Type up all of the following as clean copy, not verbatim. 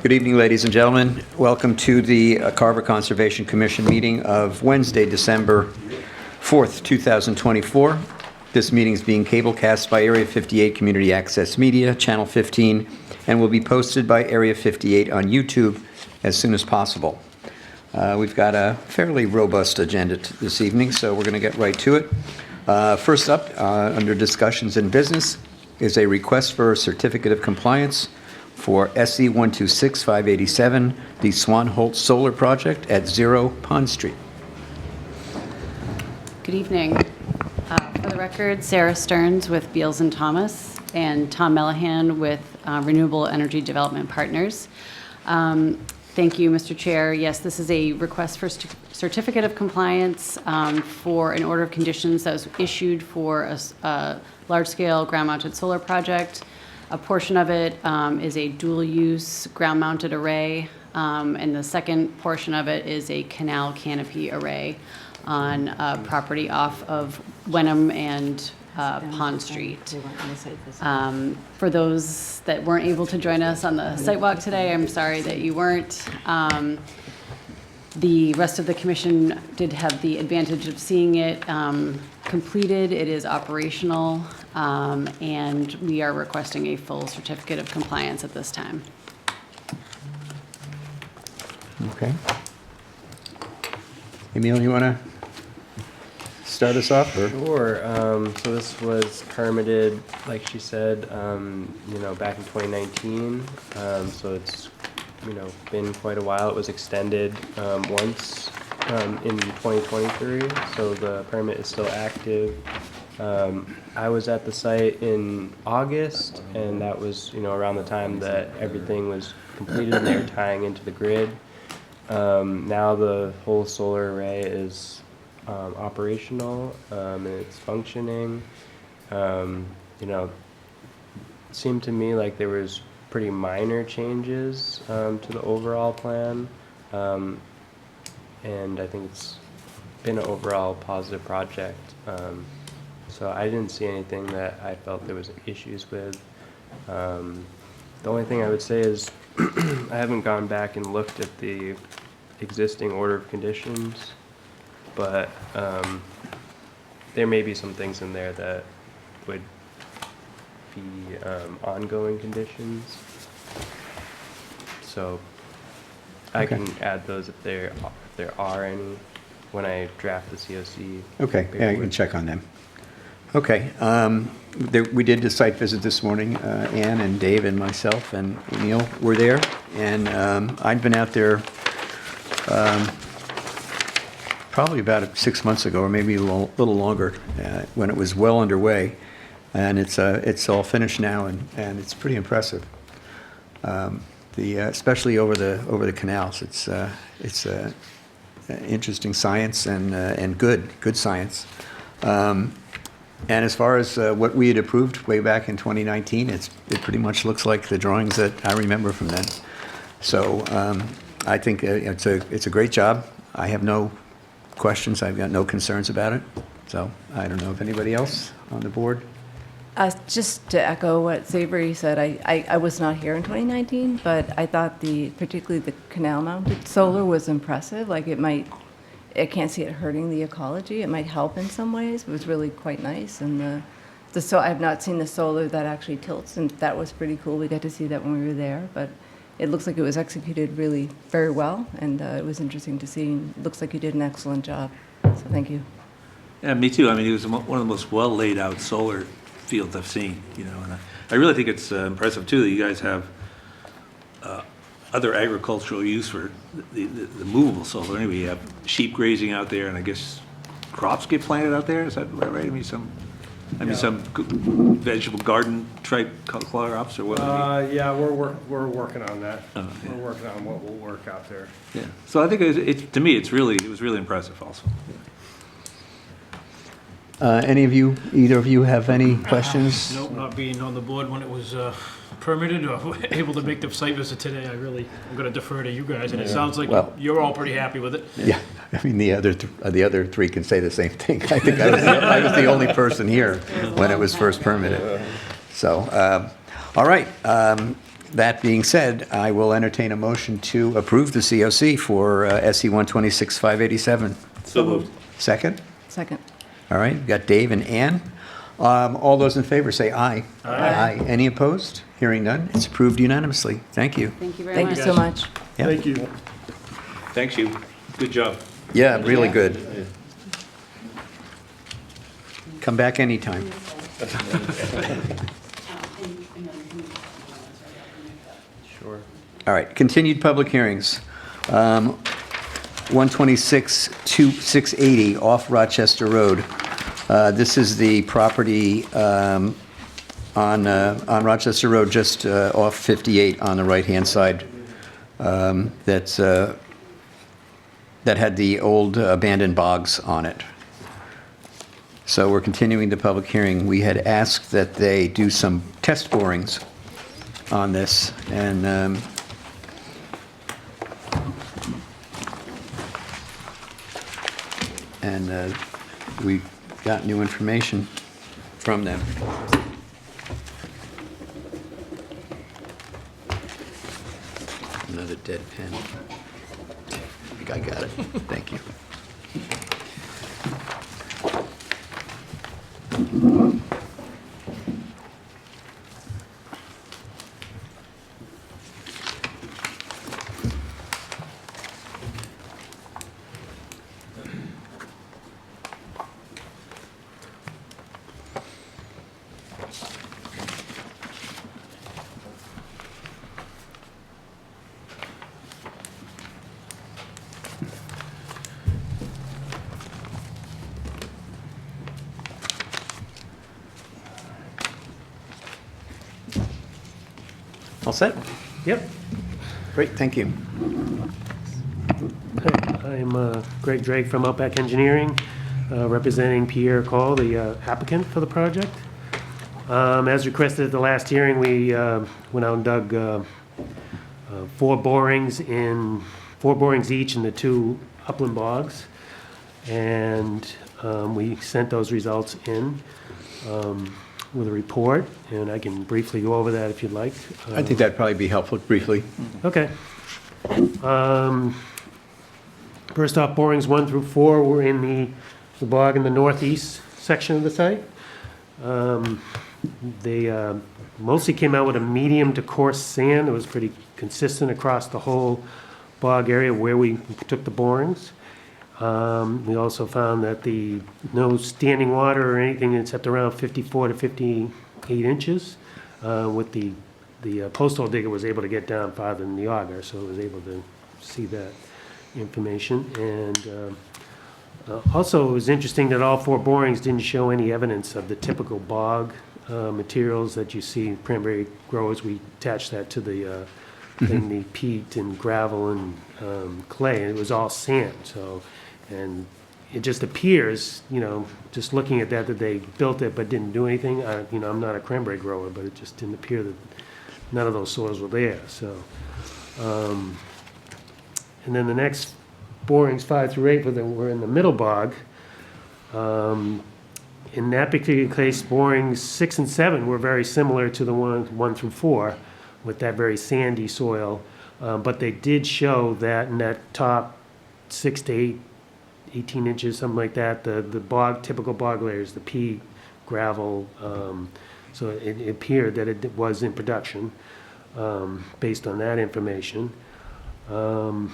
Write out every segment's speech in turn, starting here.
Good evening, ladies and gentlemen. Welcome to the Carver Conservation Commission meeting of Wednesday, December 4th, 2024. This meeting is being cablecast by Area 58 Community Access Media, Channel 15, and will be posted by Area 58 on YouTube as soon as possible. We've got a fairly robust agenda this evening, so we're going to get right to it. First up, under discussions and business, is a request for a certificate of compliance for SE 126587, the Swanholt Solar Project at 0 Pond Street. Good evening. For the record, Sarah Stearns with Beals & Thomas and Tom Mellahan with Renewable Energy Development Partners. Thank you, Mr. Chair. Yes, this is a request for certificate of compliance for an order of conditions that was issued for a large-scale ground-mounted solar project. A portion of it is a dual-use ground-mounted array, and the second portion of it is a canal canopy array on property off of Wenham and Pond Street. For those that weren't able to join us on the site walk today, I'm sorry that you weren't. The rest of the commission did have the advantage of seeing it completed. It is operational, and we are requesting a full certificate of compliance at this time. Okay. Emil, you want to start us off? Or? Sure. So this was permitted, like she said, back in 2019. So it's, been quite a while. It was extended once in 2023. So the permit is still active. I was at the site in August, and that was, around the time that everything was completed and they were tying into the grid. Now the whole solar array is operational and it's functioning. It seemed to me like there was pretty minor changes to the overall plan, and I think it's been an overall positive project. So I didn't see anything that I felt there was issues with. The only thing I would say is I haven't gone back and looked at the existing order of conditions, but there may be some things in there that would be ongoing conditions. So I can add those if there are any when I draft the COC. Okay, yeah, you can check on them. Okay, we did the site visit this morning. Ann and Dave and myself and Emil were there, and I'd been out there probably about 6 months ago, or maybe a little longer, when it was well underway, and it's all finished now, and it's pretty impressive. Especially over the canals, it's interesting science and good science. And as far as what we had approved way back in 2019, it pretty much looks like the drawings that I remember from then. So I think it's a great job. I have no questions. I've got no concerns about it. So I don't know if anybody else on the board. Just to echo what Savory said, I was not here in 2019, but I thought particularly the canal-mounted solar was impressive. Like I can't see it hurting the ecology. It might help in some ways. It was really quite nice. And so I've not seen the solar that actually tilts, and that was pretty cool. We got to see that when we were there, but it looks like it was executed really very well, and it was interesting to see. It looks like you did an excellent job. So thank you. Yeah, me too. I mean, it was one of the most well laid out solar fields I've seen, and I really think it's impressive too that you guys have other agricultural use for the movable solar. Anyway, you have sheep grazing out there, and I guess crops get planted out there. Is that right? I mean, some vegetable garden type crops or what? Yeah, we're working on that. Yeah. We're working on what will work out there. Yeah. So I think to me, it was really impressive also. Either of you have any questions? Nope, not being on the board when it was permitted or able to make the site visit today. I'm going to defer to you guys, and it sounds like you're all pretty happy with it. Yeah, I mean, the other three can say the same thing. I think I was the only person here when it was first permitted. So, all right. that being said, I will entertain a motion to approve the COC for SE 126-587. So moved. Second? Second. All right, we've got Dave and Ann. All those in favor say aye. Aye. Any opposed? Hearing none, it's approved unanimously. Thank you. Thank you very Thank much. you so much. Yep. Thank you. Thanks, you. Good job. Yeah, really good. Come back anytime. Sure. All right, continued public hearings. 126-680 off Rochester Road. This is the property on Rochester Road, just off 58 on the right-hand side. That had the old abandoned bogs on it. So we're continuing the public hearing. We had asked that they do some test borings on this, and we got new information from them. Another dead pen. I think I got it. Thank you. All set? Yep. Great, thank you. I'm Greg Drake from Outback Engineering, representing Pierre Cole, the applicant for the project. As requested at the last hearing, we went out and dug 4 borings each in the 2 upland bogs, and we sent those results in with a report, and I can briefly go over that if you'd like. I think that'd probably be helpful, briefly. Okay. First off, borings 1 through 4 were in the bog in the northeast section of the site. They mostly came out with a medium to coarse sand. It was pretty consistent across the whole bog area where we took the borings. We also found that no standing water or anything except around 54 to 58 inches. With the posthole digger was able to get down farther than the auger, so it was able to see that information. And also, it was interesting that all 4 borings didn't show any evidence of the typical bog materials that you see in cranberry growers. We attached that to the thing, the peat and gravel and clay, and it was all sand. So, and it just appears, just looking at that they built it but didn't do anything. I'm not a cranberry grower, but it just didn't appear that none of those soils were there. So, and then the next borings 5 through 8 were in the middle bog. In that particular case, borings 6 and 7 were very similar to the 1 through 4, with that very sandy soil. But they did show that in that top 6 to 8, 18 inches, something like that, the typical bog layers, the peat, gravel. So it appeared that it was in production based on that information. But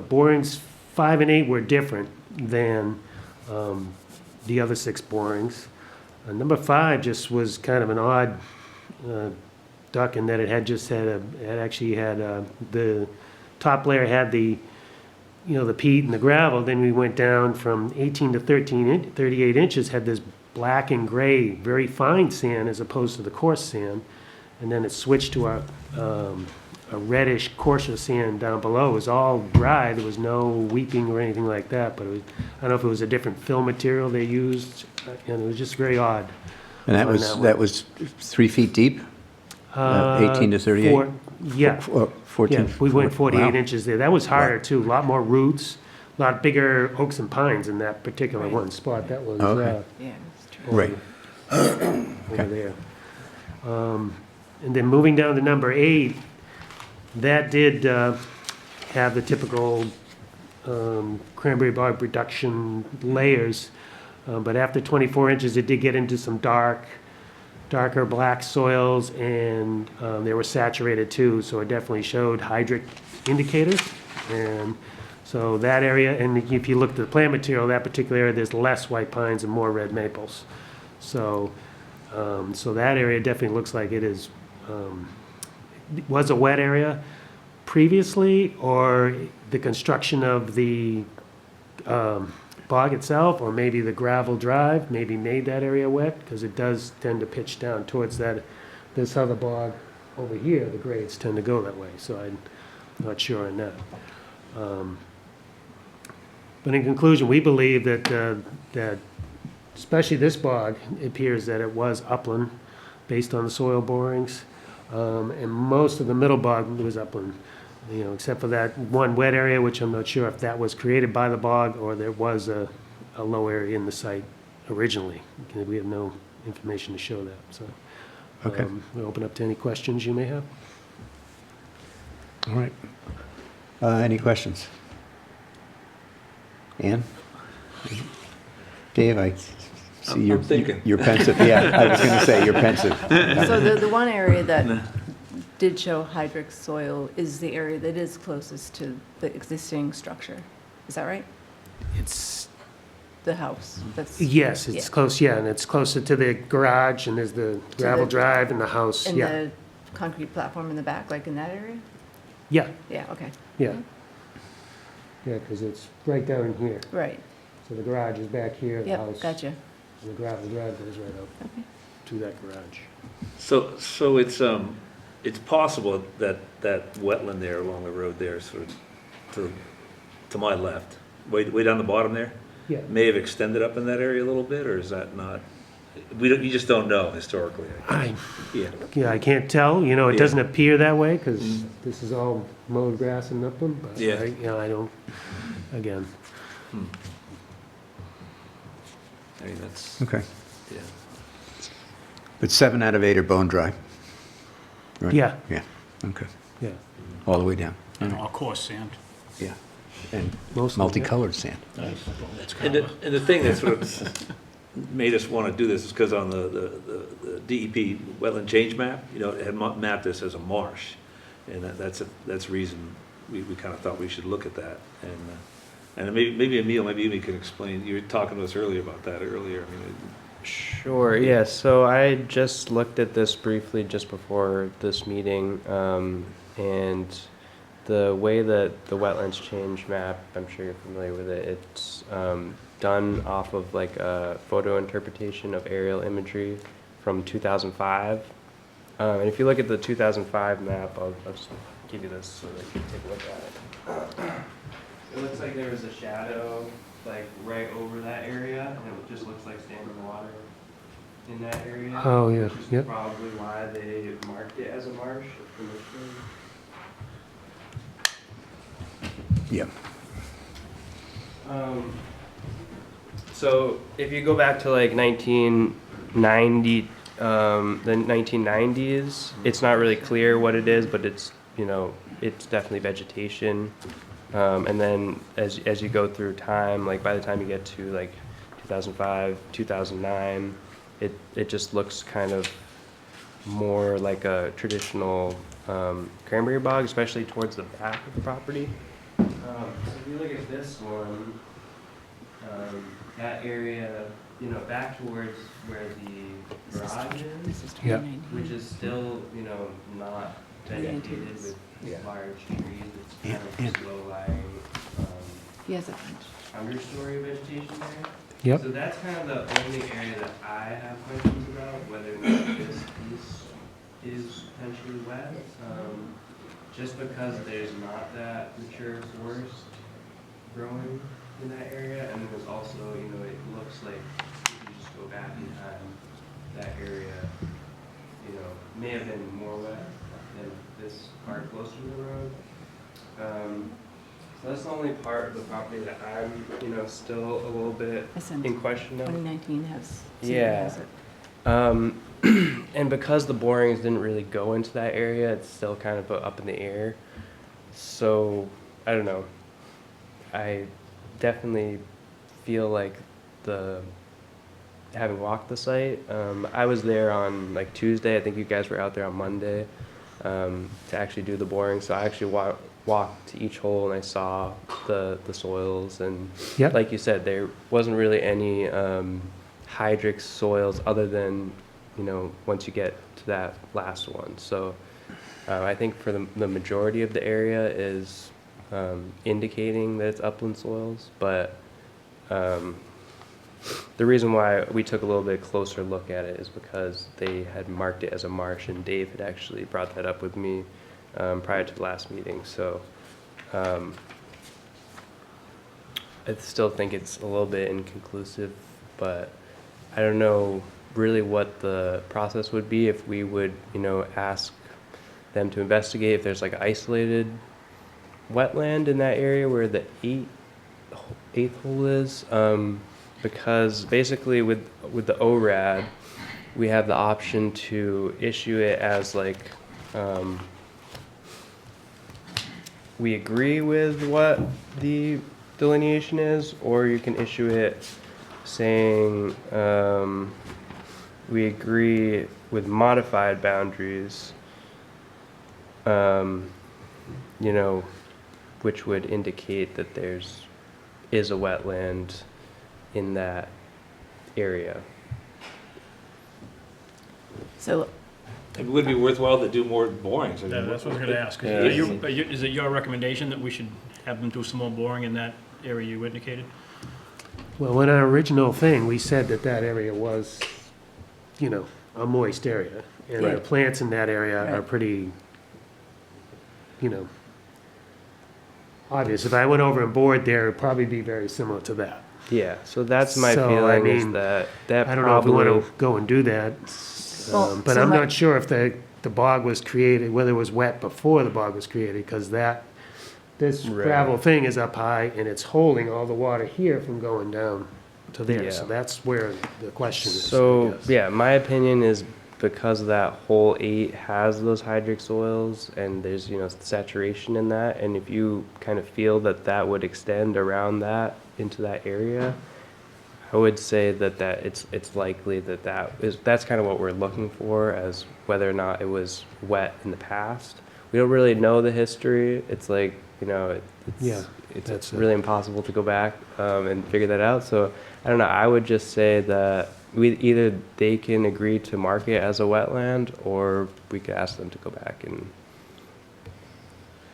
borings 5 and 8 were different than the other 6 borings. Number 5 just was kind of an odd duck in that it actually had the top layer had the peat and the gravel. Then we went down from 18 to 38 inches, had this black and gray, very fine sand as opposed to the coarse sand. And then it switched to a reddish, coarser sand down below. It was all dry. There was no weeping or anything like that. But I don't know if it was a different fill material they used. And it was just very odd. And that was 3 feet deep? 18 to 38? Yeah. 14? Yeah, we went 48 Wow. inches there. That was harder too. A lot more roots, a lot bigger oaks and pines in that particular one spot. That was Okay. Yeah, that's true. Right. over there. And then moving down to number 8, that did have the typical cranberry bog reduction layers. But after 24 inches, it did get into some darker black soils, and they were saturated too, so it definitely showed hydric indicators. And so that area, and if you look at the plant material, that particular area, there's less white pines and more red maples. So, so that area definitely looks like it is, was a wet area previously, or the construction of the bog itself, or maybe the gravel drive maybe made that area wet, because it does tend to pitch down towards that, this other bog over here, the grades tend to go that way, so I'm not sure on that. But in conclusion, we believe that, that especially this bog, it appears that it was upland based on the soil borings, and most of the middle bog was upland. You know, except for that one wet area, which I'm not sure if that was created by the bog or there was a low area in the site originally. We have no information to show that, so. Okay. We'll open up to any questions you may have. All right. Any questions? Ann? Dave, I see you're I'm thinking. You're pensive. Yeah, I was going to say you're pensive. So the one area that did show hydric soil is the area that is closest to the existing structure. Is that right? It's, The house that's. yes, it's Yeah. close, yeah, and it's closer to the garage, and there's the gravel the- drive and the house, And yeah. the concrete platform in the back, like in that area? Yeah, Yeah, okay, yeah. Yeah, because it's right down here. right. So the garage is back here, the house. Yep, gotcha. And the gravel drive goes right up Okay. to that garage. So it's possible that that wetland there along the road there, sort of to my left, way down the bottom there, Yeah. may have extended up in that area a little bit, or is that not? You just don't know historically. Yeah. Yeah, I can't tell, you know, it Yeah. doesn't appear that way, because this is all mowed grass and upland, but, Yeah. you know, I don't, again. I mean, that's, Okay. yeah. But 7 out of 8 are bone dry? Right? Yeah. Yeah, okay. Yeah. All the way down? And all coarse sand. Yeah. And Most of it. multicolored sand? That's And the thing that sort of made us want to do this is because on the DEP wetland change map, you know, it had mapped this as a marsh. And that's reason we kind of thought we should look at that. And maybe Emil, maybe you could explain, you were talking to us earlier about that earlier. I mean, Sure, yeah, so I just looked at this briefly just before this meeting, and the way that the wetlands change map, I'm sure you're familiar with it, it's done off of like a photo interpretation of aerial imagery from 2005. And if you look at the 2005 map, I'll just give you this so that you can take a look at it. It looks like there was a shadow like right over that area, and it just looks like standing water in that area. Oh, yeah, Which is yep. probably why they marked it as a marsh initially. Yeah. So if you go back to like 1990, the 1990s, it's not really clear what it is, but it's, you know, it's definitely vegetation. And then as you go through time, like by the time you get to like 2005, 2009, it just looks kind of more like a traditional cranberry bog, especially towards the back of the property. So if you look at this one, that area, you know, back towards where the garage is, Yeah. which is still, you know, not vegetated with large trees. It's kind of just low-lying He has a bunch. understory vegetation there. Yep. So that's kind of the only area that I have questions about, whether or not this piece is potentially wet. Just because there's not that mature forest growing in that area, and there's also, you know, it looks like if you just go back in time, that area, you know, may have been more wet than this part closer to the road. So that's the only part of the property that I'm, you know, still a little bit I sent in question of. 2019 has. Yeah. has it. And because the borings didn't really go into that area, it's still kind of up in the air. So, I don't know. I definitely feel like having walked the site, I was there on like Tuesday. I think you guys were out there on Monday to actually do the boring. So I actually walked to each hole and I saw the soils. And Yep. like you said, there wasn't really any hydric soils other than, once you get to that last one. So I think for the majority of the area is indicating that it's upland soils, but the reason why we took a little bit closer look at it is because they had marked it as a marsh, and Dave had actually brought that up with me prior to the last meeting. So I still think it's a little bit inconclusive, but I don't know really what the process would be if we would, ask them to investigate if there's like isolated wetland in that area where the eighth hole is. Because basically with the ORAD, we have the option to issue it as like, we agree with what the delineation is, or you can issue it saying, we agree with modified boundaries, which would indicate that is a wetland in that area. So, It would be worthwhile to do more borings. I mean, That's what I was gonna ask. Yeah. Is it your recommendation that we should have them do some more boring in that area you indicated? Well, in our original thing, we said that area was, a moist area. And the Right. plants in that area are Right. pretty, obvious. If I went over and bored there, it'd probably be very similar to that. Yeah, so that's my So, feeling I is mean, that I don't know if we want probably, to go and do that. Well, But so I'm my- not sure if the bog was created, whether it was wet before the bog was created, because this Right. gravel thing is up high and it's holding all the water here from going down to there. Yeah. So that's where the question is, I so, guess. yeah, my opinion is because that hole 8 has those hydric soils and there's, saturation in that, and if you kind of feel that would extend around that into that area, I would say that it's likely that's kind of what we're looking for, as whether or not it was wet in the past. We don't really know the history. It's like, Yeah, it's that's it. really impossible to go back and figure that out. So I don't know. I would just say that either they can agree to mark it as a wetland, or we could ask them to go back and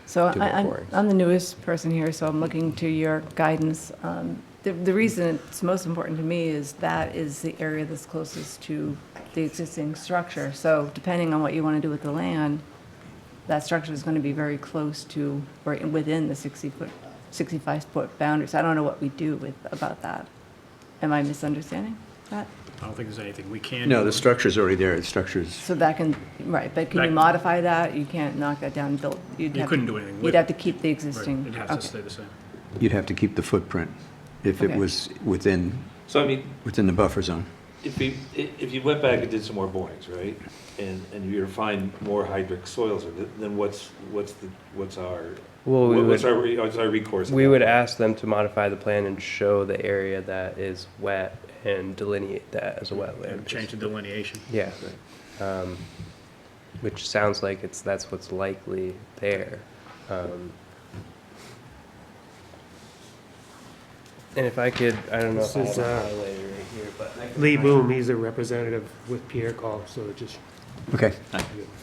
So do more I'm borings. the newest person here, so I'm looking to your guidance. The reason it's most important to me is that is the area that's closest to the existing structure. So depending on what you want to do with the land, that structure is going to be very close to or within the 65-foot boundaries. I don't know what we do about that. Am I misunderstanding that? I don't think there's anything we can do. No, the structure's already there. The structure's, So that can, right, but can you That- modify that? You can't knock that down and build. You couldn't do anything with You'd it. have to keep the Right, existing. it'd have to Okay. stay the same. you'd have to keep the footprint if it Okay. was within So I mean, the buffer zone. if you went back and did some more borings, right? And you were to find more hydric soils, then what's our, Well, what's our recourse? at we that would point? ask them to modify the plan and show the area that is wet and delineate that as a wetland. Change the delineation. Yeah. Which sounds like that's what's likely there. And if I could, I don't know This if I is, have a highlighter right here, but I can Lee highlight- Boom, he's a representative with Pierre Call, so it just, Okay.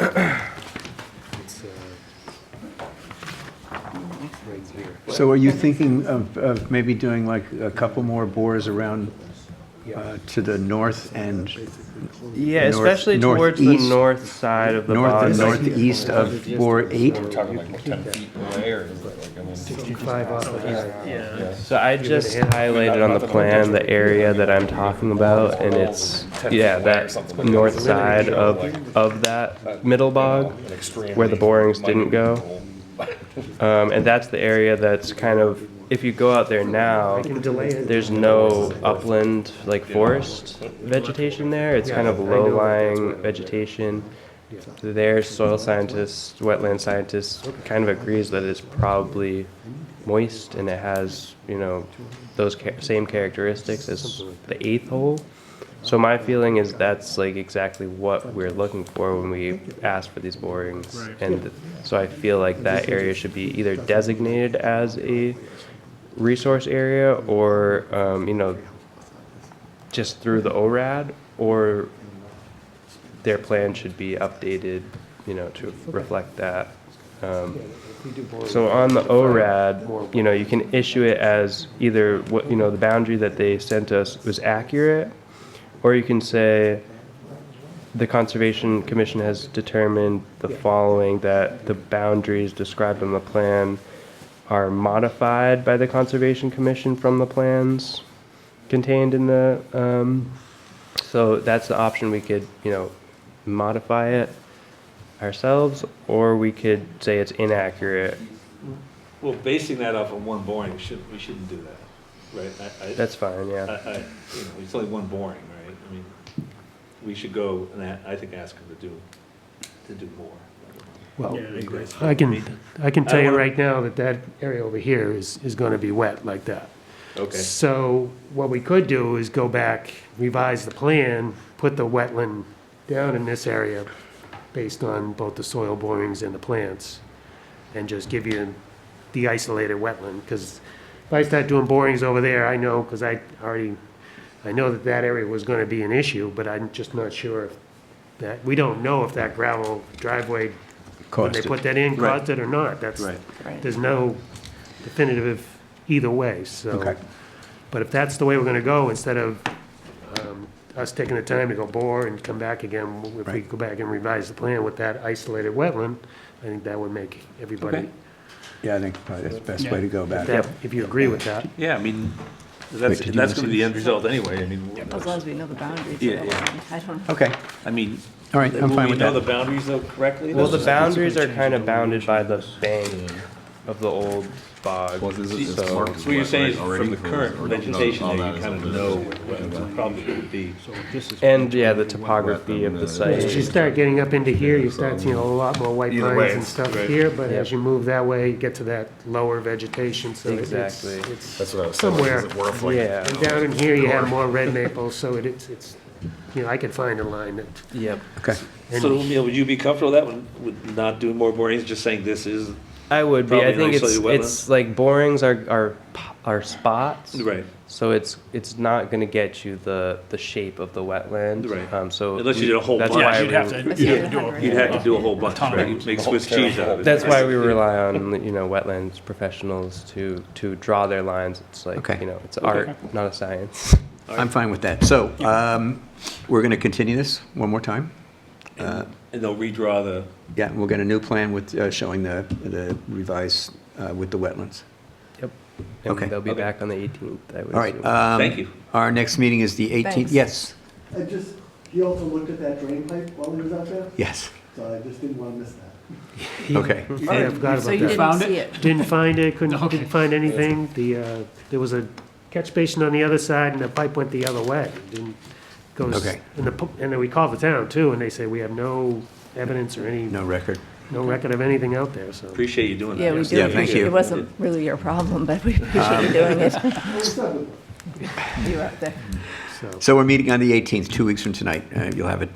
it's, right here. So are you thinking of maybe doing like a couple more bores around to the north and Yeah, north- especially towards the northeast? north side of the north bog. and northeast of bore 8? Talking like 10 feet away, or is it like, I mean? 65 off of here. Yeah. So I just highlighted on the plan the area that I'm talking about, and it's, yeah, that north side of that middle bog, An extremely where the borings didn't go. minute And that's the area that's kind of, if you go out there now, can delay it. there's no upland, like forest vegetation there. It's kind of Yeah, I know that that's low-lying what- vegetation. Their soil scientists, wetland scientists, kind of agrees that it's probably moist and it has, you know, those same characteristics as the eighth hole. So my feeling is that's like exactly what we're looking for when we ask for these borings. Right. And so I feel like that area should be either designated as a resource area or, you know, just through the ORAD, or their plan should be updated, you know, to reflect that. So on the ORAD, you know, you can issue it as either what, you know, the boundary that they sent us was accurate, or you can say the Conservation Commission has determined the following, that the boundaries described on the plan are modified by the Conservation Commission from the plans contained in the, so that's the option. We could, you know, modify it ourselves, or we could say it's inaccurate. Well, basing that off of one boring, we shouldn't do that, right? That's fine, yeah. You know, it's only one boring, right? I mean, we should go and I think ask them to do more. Well, Yeah, I agree. I can tell you wanna- right now that that area over here is gonna be wet like that. Okay, So what we could do is go back, revise the plan, put the wetland down in this area based on both the soil borings and the plants, and just give you the isolated wetland, because if I start doing borings over there, I know, because I know that that area was gonna be an issue, but I'm just not sure if that, we don't know if that gravel driveway, when they Cost it. put that in, Right. caused it or not. That's, right. Right. there's no definitive either way, so. Okay. But if that's the way we're gonna go, instead of us taking the time to go bore and come back again, if we Right. go back and revise the plan with that isolated wetland, I think that would make everybody, Okay. Yeah, I think probably that's the best way to go about it. that- if you agree with that. Yeah, I mean, Wait, that's did you gonna see be the this? end result anyway. I mean, As long as we know the boundaries. of Yeah, the yeah. land. I don't. Okay, I mean, all right, I'm will fine we with know the that. boundaries though correctly? Well, the boundaries are kind of bounded by the bank of the old bog. Well, is it just So- marked as So what you're wet, saying right, is already, from the current or vegetation all there, that you is kind of under know this? what it probably would be. And, yeah, the topography of the As you site. start getting up into here, you start seeing a lot more white Either way, pines and it's stuff great. here, but Yep. as you move that way, you get to that lower vegetation, so it's, Exactly. it's, That's what I was saying. Somewhere. Is it worth like? Yeah, and down in here, you have more red maple, so it's, you know, I could find a line that, yep. Okay, and- So, Neil, would you be comfortable with that one, with not doing more borings, just saying this is? I would be. Probably I an think isolated it's like borings are spots. Right. So it's not gonna get you the shape of the wetland. Right. So Unless you did a whole that's bunch. why Yeah, you'd we- have to, That's you'd what have to do I a. You'd have to do a whole bunch, ton. right? Make Swiss cheese out of it. That's why we rely on, you know, wetlands professionals to draw their lines. It's like, Okay. you know, it's art, not a science. I'm fine with that. So, we're gonna continue this one more time. And they'll redraw the, Yeah, we'll get a new plan with, showing the revised, with the wetlands. Yep. And Okay. they'll be Okay. back on the 18th, I would All right. assume. Thank you. Our next meeting is the 18th. Thanks. Yes, I just, he also looked at that drain pipe while he was out there, yes, so I just didn't want to miss that. okay. yeah, I forgot So about you that. Found didn't it? see it? Didn't find it, Okay. didn't find anything. There was a catch basin on the other side and the pipe went the other way. Didn't, goes, Okay. and then we called the town too, and they say we have no evidence or No record. no record of anything out there, so. appreciate you doing that. Yeah, we do. Yeah, thank you. It wasn't really your problem, but we appreciate you doing it. What's up with You were out there. So we're meeting on the 18th, 2 weeks from tonight. You'll have it,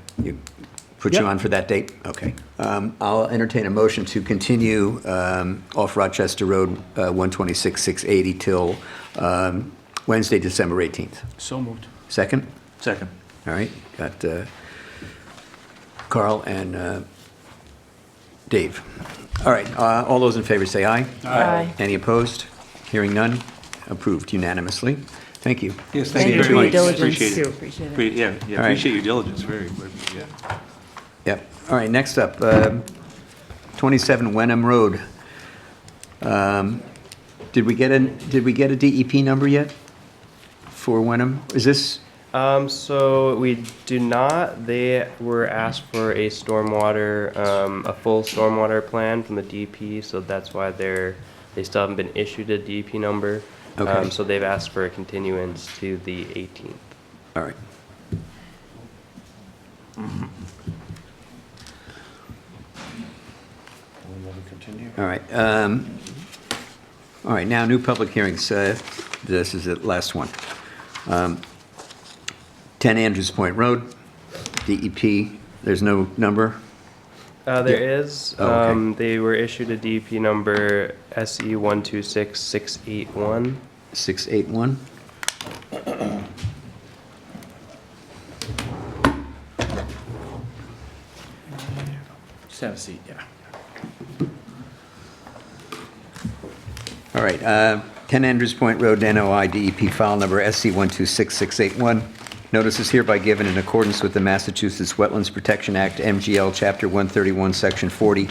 put you Yep. on for that date? Okay. I'll entertain a motion to continue off Rochester Road, 126, 680 till Wednesday, December 18th. So moved. Second? Second. All right, got Carl and Dave. All right, all those in favor say aye. Aye. Any opposed? Hearing none, approved unanimously. Thank you. Yes, Thank you very for your much. diligence. Appreciate it. Appreciate it. Yeah, All right. appreciate your diligence, very, yeah. Yep. All right, next up, 27 Wenham Road. Did we get a DEP number yet for Wenham? Is this So we do not. They were asked for a stormwater, a full stormwater plan from the DEP, so that's why they still haven't been issued a DEP number. Okay. So they've asked for a continuance to the 18th. All right. Continue. All right. All right, now, new public hearings. This is the last one. 10 Andrews Point Road, DEP, there's no number? There is. Oh, okay. They were issued a DEP number SE 126681. 681? Just have a seat, yeah. All right, 10 Andrews Point Road, NOI DEP file number SC 126681. Notice is hereby given in accordance with the Massachusetts Wetlands Protection Act, MGL Chapter 131, Section 40,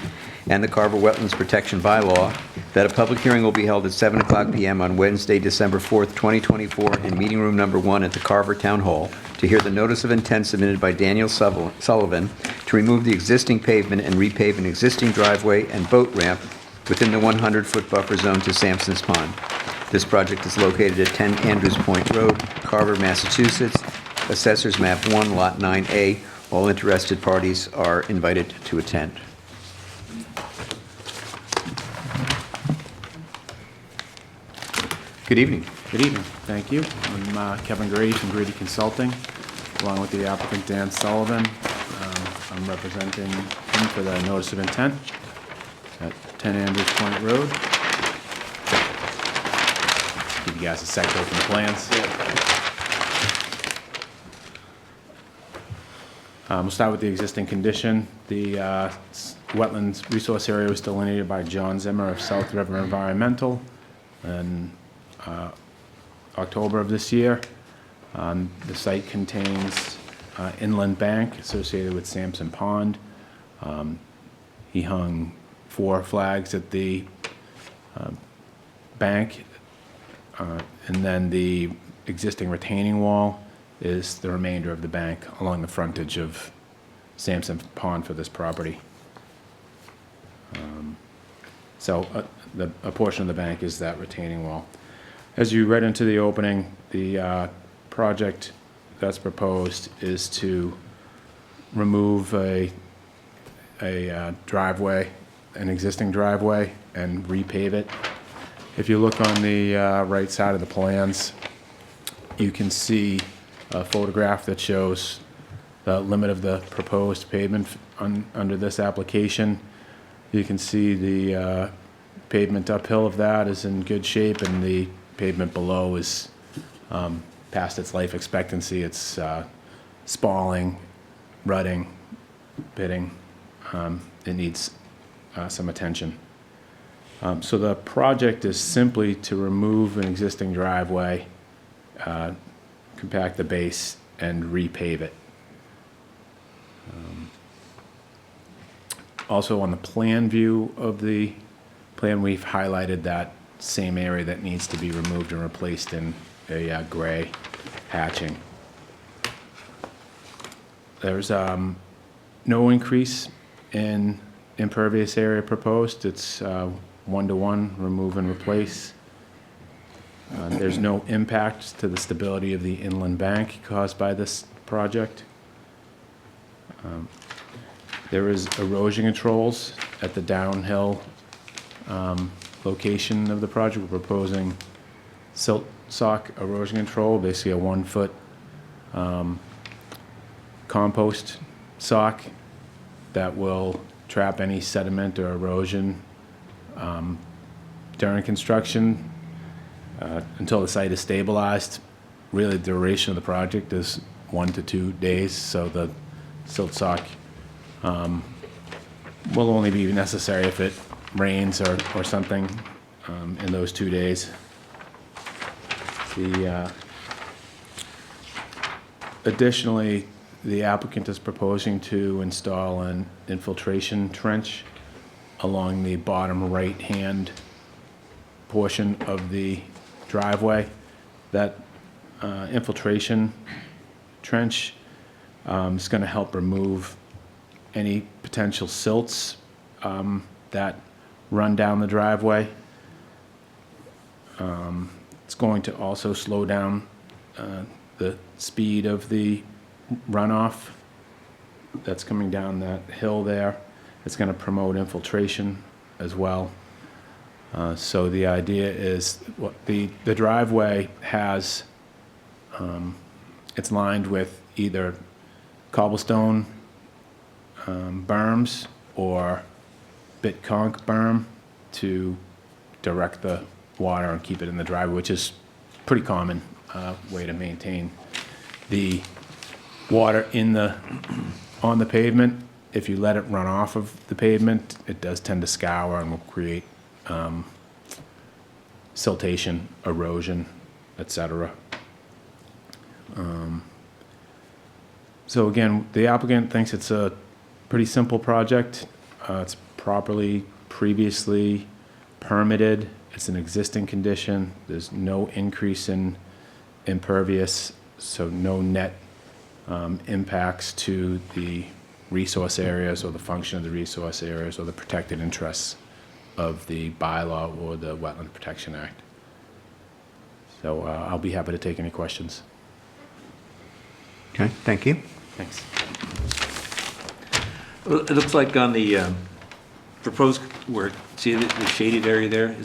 and the Carver Wetlands Protection Bylaw, that a public hearing will be held at 7:00 PM on Wednesday, December 4th, 2024, in Meeting Room Number 1 at the Carver Town Hall to hear the notice of intent submitted by Daniel Sullivan to remove the existing pavement and repave an existing driveway and boat ramp within the 100-foot buffer zone to Sampson's Pond. This project is located at 10 Andrews Point Road, Carver, Massachusetts. Assessors Map 1, Lot 9A. All interested parties are invited to attend. Good evening. Good evening. Thank you. I'm Kevin Grady from Grady Consulting, along with the applicant Dan Sullivan. I'm representing him for the notice of intent at 10 Andrews Point Road. Give you guys a sec to open the plans. We'll start with the existing condition. The wetlands resource area was delineated by John Zimmer of South River Environmental in October of this year. The site contains inland bank associated with Sampson Pond. He hung 4 flags at the bank, and then the existing retaining wall is the remainder of the bank along the frontage of Sampson Pond for this property. A portion of the bank is that retaining wall. As you read into the opening, the project that's proposed is to remove a driveway, an existing driveway, and repave it. If you look on the right side of the plans, you can see a photograph that shows the limit of the proposed pavement under this application. You can see the pavement uphill of that is in good shape, and the pavement below is past its life expectancy. It's spalling, rutting, pitting. It needs some attention. So the project is simply to remove an existing driveway, compact the base, and repave it. Also on the plan view of the plan, we've highlighted that same area that needs to be removed and replaced in a gray hatching. There's no increase in impervious area proposed. It's 1-to-1 remove and replace. There's no impact to the stability of the inland bank caused by this project. There is erosion controls at the downhill location of the project. We're proposing silt sock erosion control, basically a 1-foot compost sock that will trap any sediment or erosion during construction until the site is stabilized. Really, the duration of the project is 1 to 2 days, so the silt sock will only be necessary if it rains or something in those 2 days. Additionally, the applicant is proposing to install an infiltration trench along the bottom right-hand portion of the driveway. That infiltration trench. It's going to help remove any potential silts that run down the driveway. It's going to also slow down the speed of the runoff that's coming down that hill there. It's going to promote infiltration as well. So the idea is the driveway has, it's lined with either cobblestone berms or bit conch berm to direct the water and keep it in the driveway, which is pretty common way to maintain the water on the pavement. If you let it run off of the pavement, it does tend to scour and will create siltation, erosion, etc. So again, the applicant thinks it's a pretty simple project. It's properly previously permitted. It's an existing condition. There's no increase in impervious, so no net impacts to the resource areas or the function of the resource areas or the protected interests of the bylaw or the Wetland Protection Act. So I'll be happy to take any questions. Okay, thank you. Thanks. Well, it looks like on the proposed work, see the shaded area there?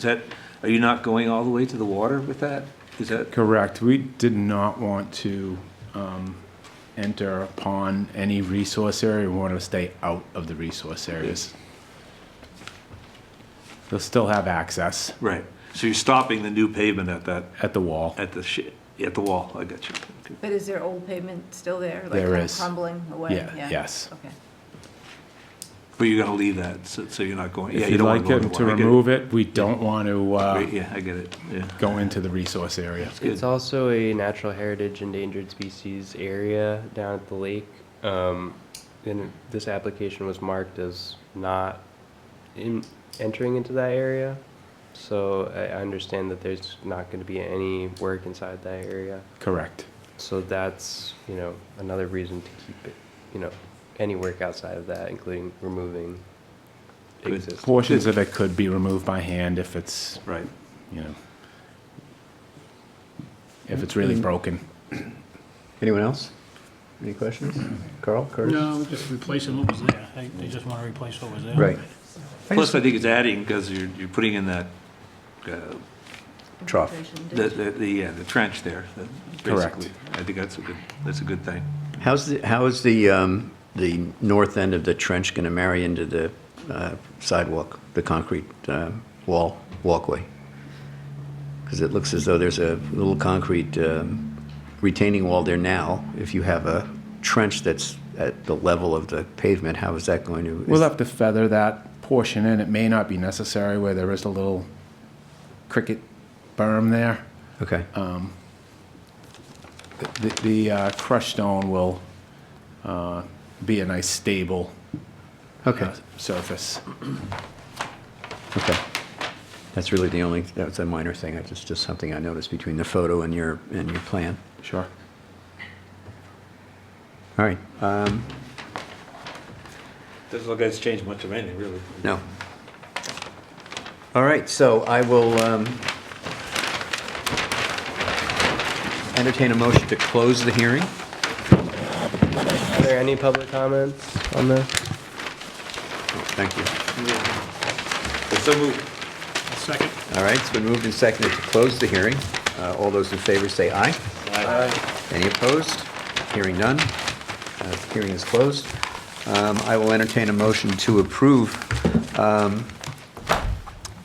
Are you not going all the way to the water with that? Is that? Correct. We did not want to enter upon any resource area. We want to stay out of the resource areas. They'll still have access. Right. So you're stopping the new pavement At the wall. at the wall, I got you. Okay. But is there old pavement still there? Like There kind of is. crumbling away? Yeah, yes. Okay. But you're gonna leave that, so you're not going, yeah, If you you'd don't wanna like go to it the to water. I get it. remove it, we don't want to Right, yeah, I get it, yeah. go into the resource area. Good. It's also a natural heritage endangered species area down at the lake. And this application was marked as not entering into that area. So I understand that there's not going to be any work inside that area. Correct. So that's, another reason to keep it, any work outside of that, including removing Good. existing. Portions of it could be removed by hand if it's, Right. if it's really broken. Anyone else? Any questions? Carl, Curtis? No, just replacing what was there. They just want to replace what was there. Right. Plus, I think it's adding, because you're putting in that, Trough. the trench there, Correct. basically. I think that's a good thing. How is the north end of the trench going to marry into the sidewalk, the concrete walkway? Because it looks as though there's a little concrete retaining wall there now. If you have a trench that's at the level of the pavement, how is that going to? We'll have to feather that portion in. It may not be necessary where there is a little cricket berm there. Okay. The crushed stone will be a nice stable Okay. surface. Okay. That's really that's a minor thing. It's just something I noticed between the photo and your plan. Sure. All right. Doesn't look like it's changed much of anything, really. No. All right, so I will entertain a motion to close the hearing. Are there any public comments on this? Thank you. So moved. Second. All right, it's been moved and seconded to close the hearing. All those in favor say aye. Any opposed? Hearing none. Hearing is closed. I will entertain a motion to approve.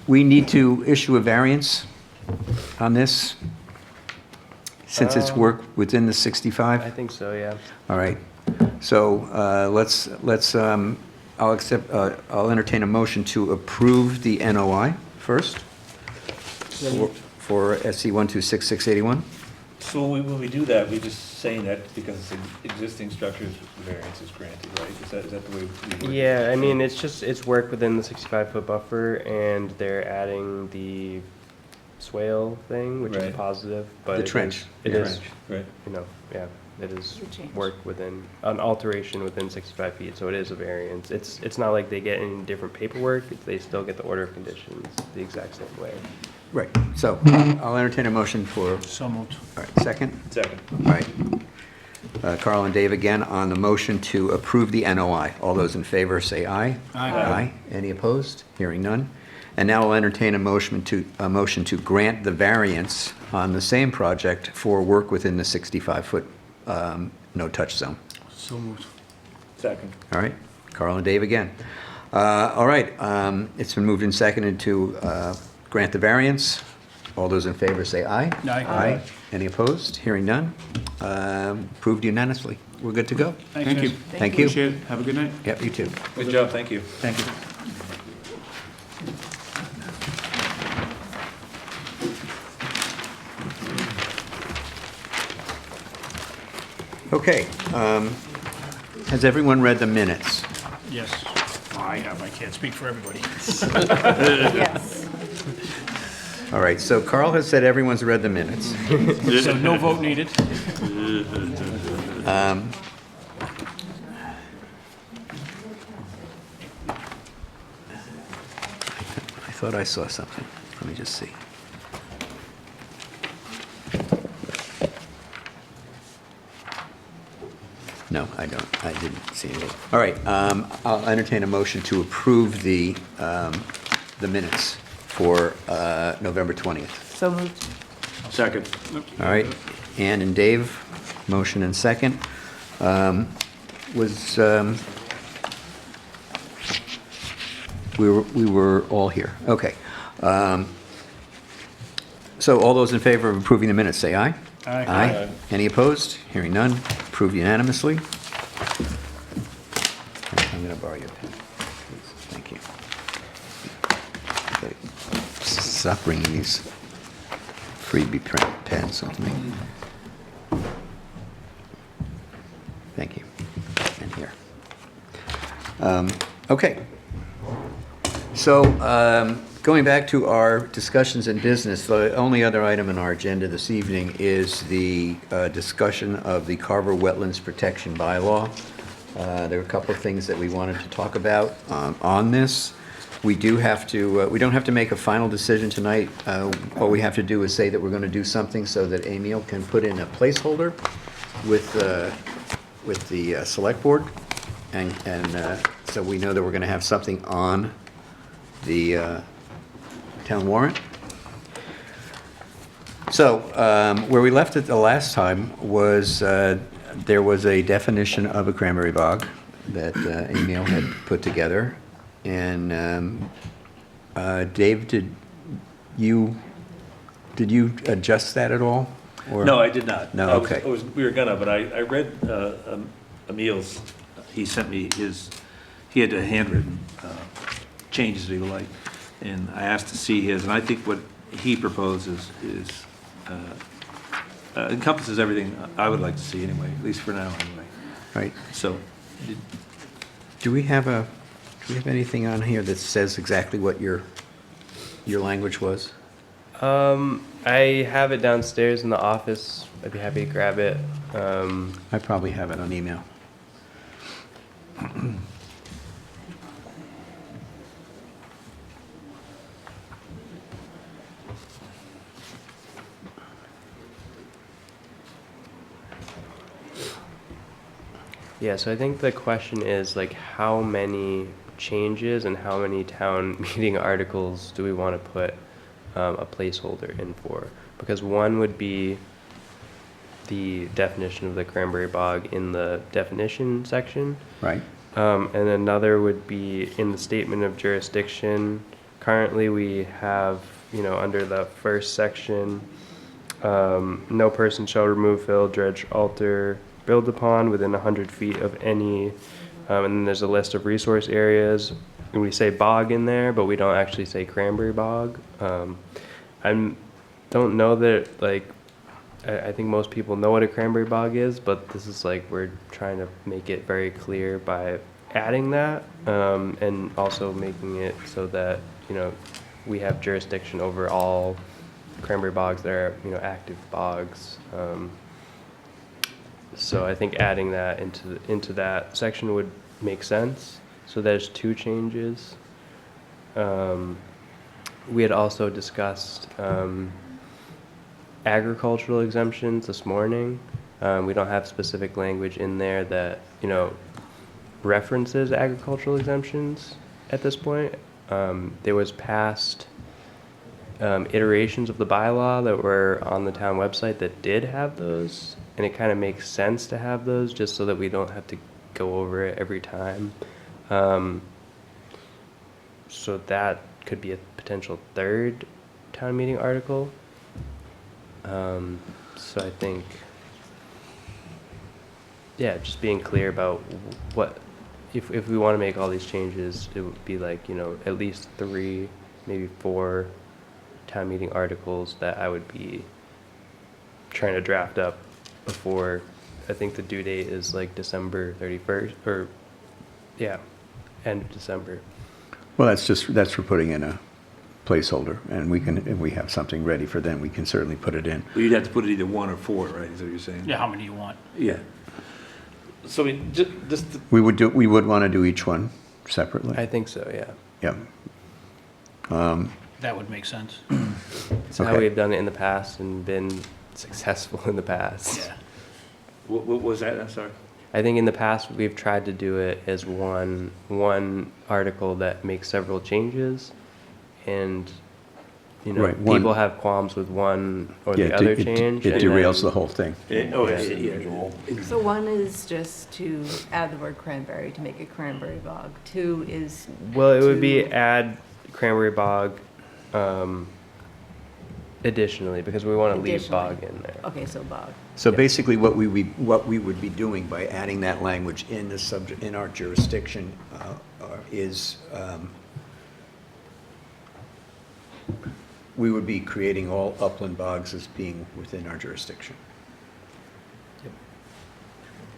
We need to issue a variance on this, since it's work within the I 65? think so, yeah. All right. So I'll entertain a motion to approve the NOI first for SC 126681. So when we do that, we just saying that because it's an existing structures, variance is granted, right? Is that the way we work? Yeah, I mean, it's work within the 65-foot buffer, and they're adding the swale thing, which is Right. positive, but The it trench. is- It Yeah. is, Right. yeah. it is Good change. work within, an alteration within 65 feet, so it is a variance. It's not like they get any different paperwork, they still get the order of conditions the exact same way. Right, so I'll entertain a motion for, So moved. all right, second? Second. All right. Carl and Dave again on the motion to approve the NOI. All those in favor say aye. Aye. Aye. Any opposed? Hearing none. And now I'll entertain a motion to grant the variance on the same project for work within the 65-foot no-touch zone. So moved. Second. All right, Carl and Dave again. All right, it's been moved and seconded to grant the variance. All those in favor say aye. Aye. Aye. Any opposed? Hearing none. Approved unanimously. We're good to go. Thank you. Thank you. Appreciate it. Have a good night. Yep, you too. Good job, thank you. Thank you. Okay, has everyone read the minutes? Yes. I have. I can't speak for everybody. Yes. All right, so Carl has said everyone's read the minutes. So no vote needed. I thought I saw something. Let me just see. No, I don't. I didn't see anything. All right, I'll entertain a motion to approve the minutes for November 20th. So moved. Second. All right, Ann and Dave, motion and second. We were all here. Okay. So all those in favor of approving the minutes, say aye. Aye. Aye. Any opposed? Hearing none. Approved unanimously. I'm going to borrow your pen, please. Thank you. Okay. Stop bringing these freebie pens with me. Thank you. And here. Okay. So, going back to our discussions in business, the only other item on our agenda this evening is the discussion of the Carver Wetlands Protection Bylaw. There were a couple of things that we wanted to talk about on this. We don't have to make a final decision tonight. What we have to do is say that we're going to do something so that Emil can put in a placeholder with the select board, and so we know that we're going to have something on the town warrant. So where we left it the last time was there was a definition of a cranberry bog that Emil had put together. And Dave, did you adjust that at all? Or? No, I did not. No, okay. We were gonna, but I read Emil's, he sent me he had a handwritten changes that he would like, and I asked to see his, and I think what he proposes is encompasses everything I would like to see anyway, at least for now anyway. Right. So, Do we have anything on here that says exactly what your language was? I have it downstairs in the office. I'd be happy to grab it. I probably have it on email. Yeah, so I think the question is like how many changes and how many town meeting articles do we want to put a placeholder in for? Because one would be the definition of the cranberry bog in the definition section. Right. And another would be in the statement of jurisdiction. Currently we have, under the first section, no person shall remove, fill, dredge, alter, build upon within 100 feet of any, and then there's a list of resource areas, and we say bog in there, but we don't actually say cranberry bog. I don't know that, I think most people know what a cranberry bog is, but this is we're trying to make it very clear by adding that, and also making it so that, we have jurisdiction over all cranberry bogs that are, active bogs. So I think adding that into that section would make sense. So there's two changes. We had also discussed agricultural exemptions this morning. We don't have specific language in there that, references agricultural exemptions at this point. There was past iterations of the bylaw that were on the town website that did have those, and it kind of makes sense to have those just so that we don't have to go over it every time. So that could be a potential third town meeting article. So I think, yeah, just being clear about what, if we want to make all these changes, it would be like, at least 3, maybe 4 town meeting articles that I would be trying to draft up before, I think the due date is like December 31st, or, yeah, end of December. Well, that's for putting in a placeholder, and if we have something ready for then, we can certainly put it in. Well, you'd have to put it either 1 or 4, right, is that what you're saying? Yeah, how many do you want? Yeah. So, I mean, just, We would want to do each one separately. I think so, yeah. Yeah. That would make sense. It's how Okay. we've done it in the past and been successful in the past. Yeah. what was that, I'm sorry? I think in the past, we've tried to do it as one article that makes several changes, and, Right, people have qualms with one or Yeah, the other it change. It and derails then- the whole thing. So one is just to add the word cranberry, to make it cranberry bog. 2 is. Well, it would be to- add cranberry bog, additionally, because we want to leave Additionally. bog in there. Okay, so bog. So basically, what we would be doing by adding that language in the subject, in our jurisdiction, is we would be creating all upland bogs as being within our jurisdiction.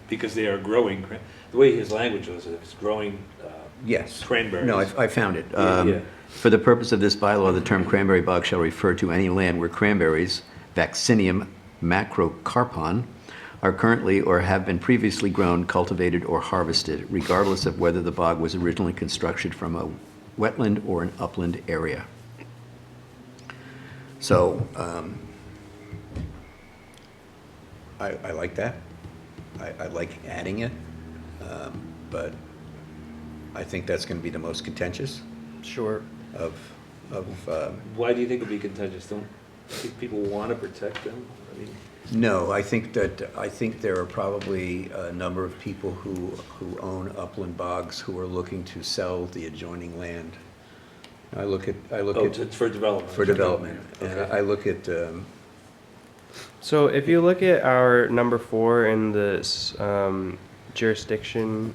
Because they are growing, the way his language was, it's growing Yes. cranberries. No, I found it. Yeah. For the purpose of this bylaw, the term cranberry bog shall refer to any land where cranberries, Vaccinium macrocarpon, are currently or have been previously grown, cultivated, or harvested, regardless of whether the bog was originally constructed from a wetland or an upland area. So, I like that. I like adding it, but I think that's going to be the most contentious Sure. of Why do you think it'd be contentious? Don't you think people want to protect them? I mean, no, I think there are probably a number of people who own upland bogs who are looking to sell the adjoining land. I look at it's for development. for development, and Okay. I look at So if you look at our number 4 in this jurisdiction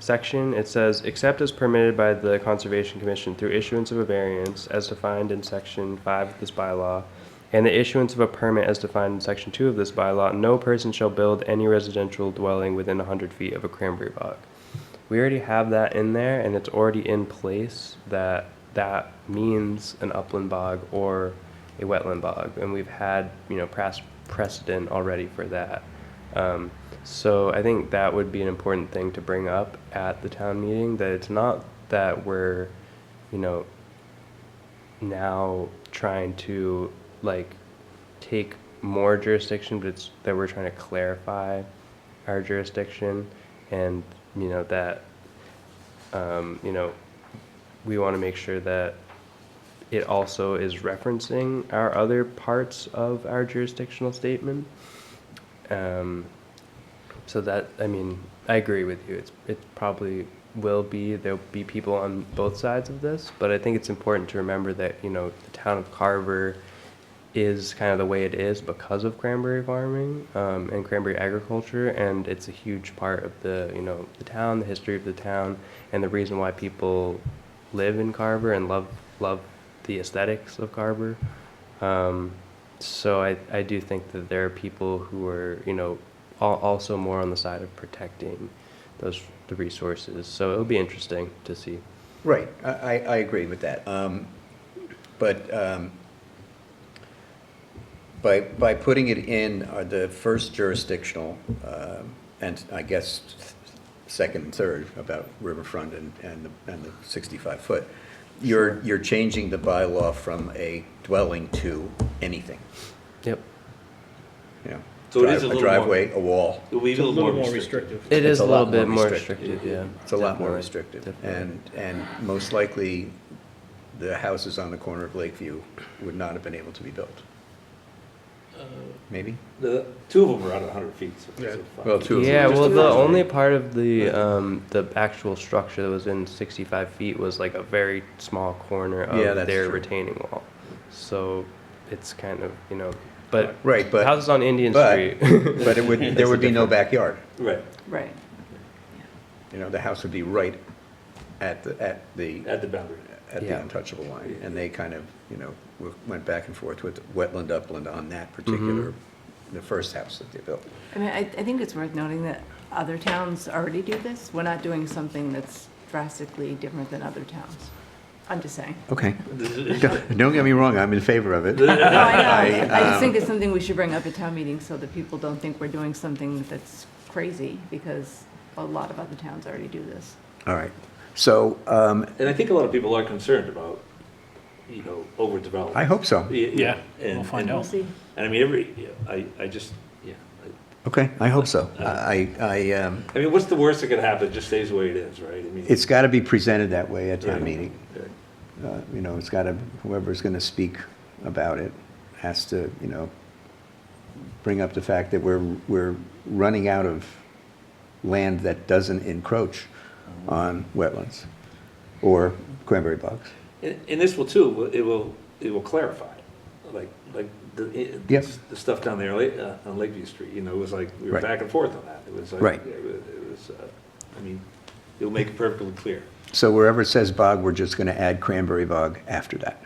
section, it says, except as permitted by the Conservation Commission through issuance of a variance as defined in section 5 of this bylaw, and the issuance of a permit as defined in section 2 of this bylaw, no person shall build any residential dwelling within 100 feet of a cranberry bog. We already have that in there, and it's already in place that means an upland bog or a wetland bog, and we've had, past precedent already for that. So I think that would be an important thing to bring up at the town meeting, that it's not that we're, now trying to, take more jurisdiction, but it's that we're trying to clarify our jurisdiction, and, that, we want to make sure that it also is referencing our other parts of our jurisdictional statement. So that, I agree with you. It probably will be, there'll be people on both sides of this, but I think it's important to remember that, the town of Carver is kind of the way it is because of cranberry farming, and cranberry agriculture, and it's a huge part of the, the town, the history of the town, and the reason why people live in Carver and love the aesthetics of Carver. So I do think that there are people who are, also more on the side of protecting the resources. So it'll be interesting to see. right. I agree with that. But By putting it in the first jurisdictional, and I guess second and third about riverfront and the 65-foot, you're changing the bylaw from a dwelling to anything, Yep. you know? So it is a little more- driveway, a wall. It'll be It's a little more restrictive. It It's is a a little lot bit more more restrictive. restricted, yeah. It's a lot more Definitely. restrictive. Definitely. And most likely, the houses on the corner of Lakeview would not have been able to be built. Maybe? The two of them are out 100 feet, so Yeah. it's fine. Well, two of them. Yeah, Just well, the the first one. only part of the actual structure that was in 65 feet was like a very small corner Yeah, of that's their true. retaining wall. So it's kind of, but Right, but. houses on Indian but- Street. But it would, there would be no backyard. Right, Right. You know, the house would be right at the at the boundary. Yeah. untouchable line. And they kind of, went back and forth with wetland upland on that particular, the first house that they built. I mean, I think it's worth noting that other towns already do this. We're not doing something that's drastically different than other towns. I'm just saying. Okay. Don't get me wrong, I'm in favor of it. No, I know. I just um, think it's something we should bring up at town meetings so that people don't think we're doing something that's crazy, because a lot of other towns already do this. All right. So, And I think a lot of people are concerned about, overdevelopment. I hope so. Yeah, and- we'll find and- out. We'll see. And I mean, I just, Okay, I hope so. I mean, what's the worst that could happen? It just stays the way it is, right? I mean. It's got to be presented that way at town Right. meeting. Right. It's got to, whoever's going to speak about it has to, bring up the fact that we're running out of land that doesn't encroach on wetlands or cranberry bogs. And this will too, it will clarify, like Yep. the stuff down there on Lakeview Street, it was like, we were Right. back and forth on that. It was like. Right. It was, I mean, it'll make it perfectly clear. So wherever it says bog, we're just going to add cranberry bog after that.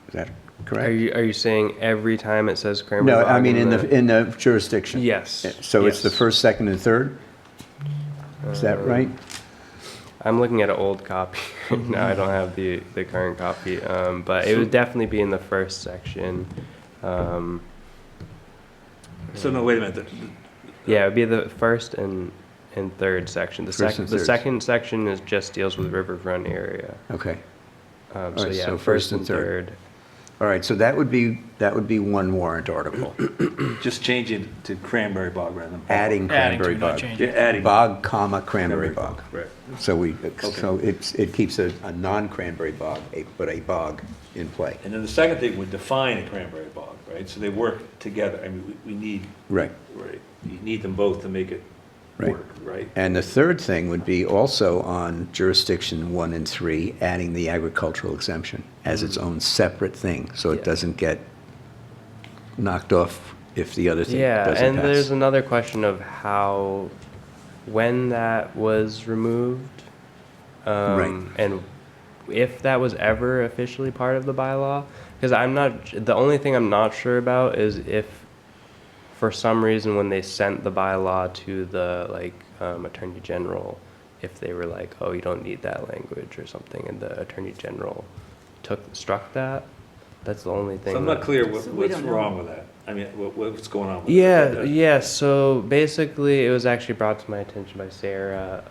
Is that correct? Are you saying every time it says cranberry No, bog I mean in the jurisdiction. Yes. So it's the yes. first, second, and third? Is that right? I'm looking at an old copy. No, I don't have the current copy, but it would definitely be in the first section. So no, wait a minute. Yeah, it would be the first and third section. The First and the third. second section is just deals with riverfront area. Okay. So right, yeah, so first and third. All right, so that would be one warrant article, Just change it to cranberry bog rather than. bog. adding Adding cranberry to, not bog. changing. Yeah, adding. Bog, comma, cranberry bog. Right. So it keeps a non-cranberry bog, but a bog in play. And then the second thing would define a cranberry bog, right? So they work together. I mean, we need, Right. right, you need them both to make it Right. work, right? And the third thing would be also on jurisdiction 1 and 3, adding the agricultural exemption as its own separate thing, so it Yeah. doesn't get knocked off if the other thing Yeah, doesn't and there's pass. another question of when that was removed, Right. and if that was ever officially part of the bylaw. Because the only thing I'm not sure about is if, for some reason, when they sent the bylaw to the Attorney General, if they were like, oh, you don't need that language or something, and the Attorney General struck that. That's the only thing. So I'm not clear So we what's don't know. wrong with that. I mean, what's going on with Yeah, that? yeah. So basically, it was actually brought to my attention by Sarah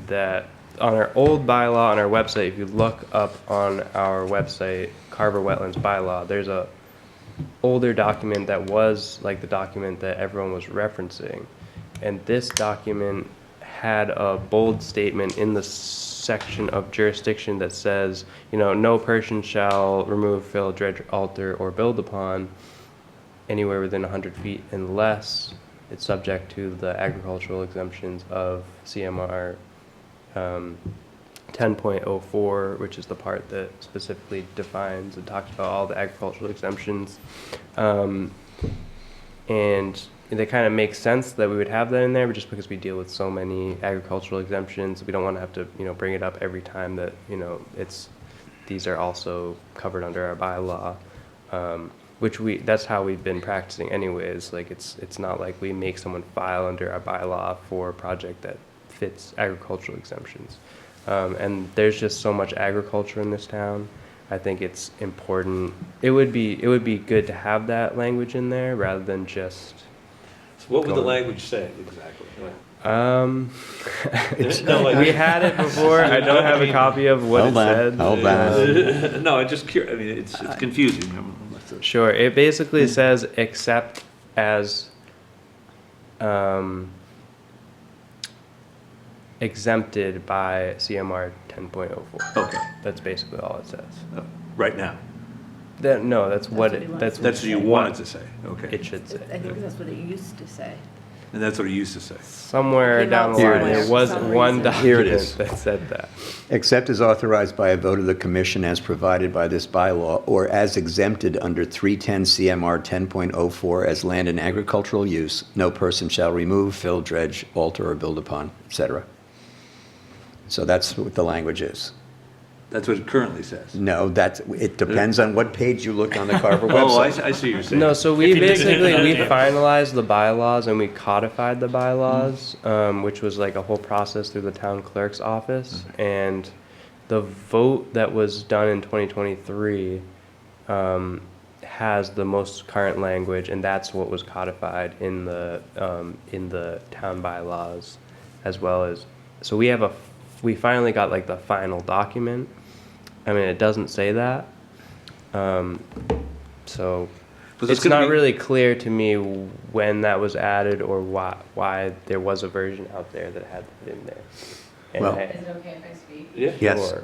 that on our old bylaw on our website, if you look up on our website, Carver Wetlands bylaw, there's a older document that was like the document that everyone was referencing, and this document had a bold statement in the section of jurisdiction that says, no person shall remove, fill, dredge, alter, or build upon anywhere within 100 feet unless it's subject to the agricultural exemptions of CMR 10.04, which is the part that specifically defines and talks about all the agricultural exemptions. And it kind of makes sense that we would have that in there, but just because we deal with so many agricultural exemptions, we don't want to have to, bring it up every time that, these are also covered under our bylaw. That's how we've been practicing anyways. Like it's not like we make someone file under our bylaw for a project that fits agricultural exemptions. And there's just so much agriculture in this town. I think it's important. It would be good to have that language in there rather than just. So what would the Go on. language say exactly? No, like, we had it before. I don't have a copy of what it said. Hold on. No, I just curious, I mean, it's confusing. Sure. It basically says except as exempted by CMR 10.04. Okay, That's basically all it says. right now. No, that's what it, That's what you wanted to say, okay. it should say. I think that's what it used to say. And that's what he used to say. Somewhere Came down out the line, somewhere there for was some one reason. Here it document is. that said that. Except as authorized by a vote of the commission as provided by this bylaw, or as exempted under 310 CMR 10.04 as land and agricultural use, no person shall remove, fill, dredge, alter, or build upon, etc. So that's what the language is. That's what it currently says. No, it depends on what page you look on the Carver Oh, I website. I see what you're saying. No, so we If you dig basically, it, we yeah. finalized the bylaws and we codified the bylaws, which was like a whole process through the town clerk's office. And the vote that was done in 2023 has the most current language, and that's what was codified in the town bylaws, as well as, so we finally got like the final document. I mean, it doesn't say that. So Was this it's gonna not be- really clear to me when that was added or why there was a version out there that had it in there. And Well- Is it okay if I speak? Yeah. Yes. Sure.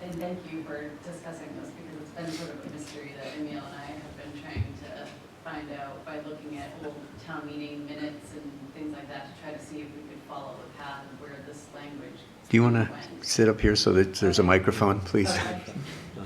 And thank you for discussing this, because it's been sort of a mystery that Emil and I have been trying to find out by looking at old town meeting minutes and things like that, to try to see if we could follow the path of where this language Do you want to went. sit up here so that there's a microphone, please? Okay.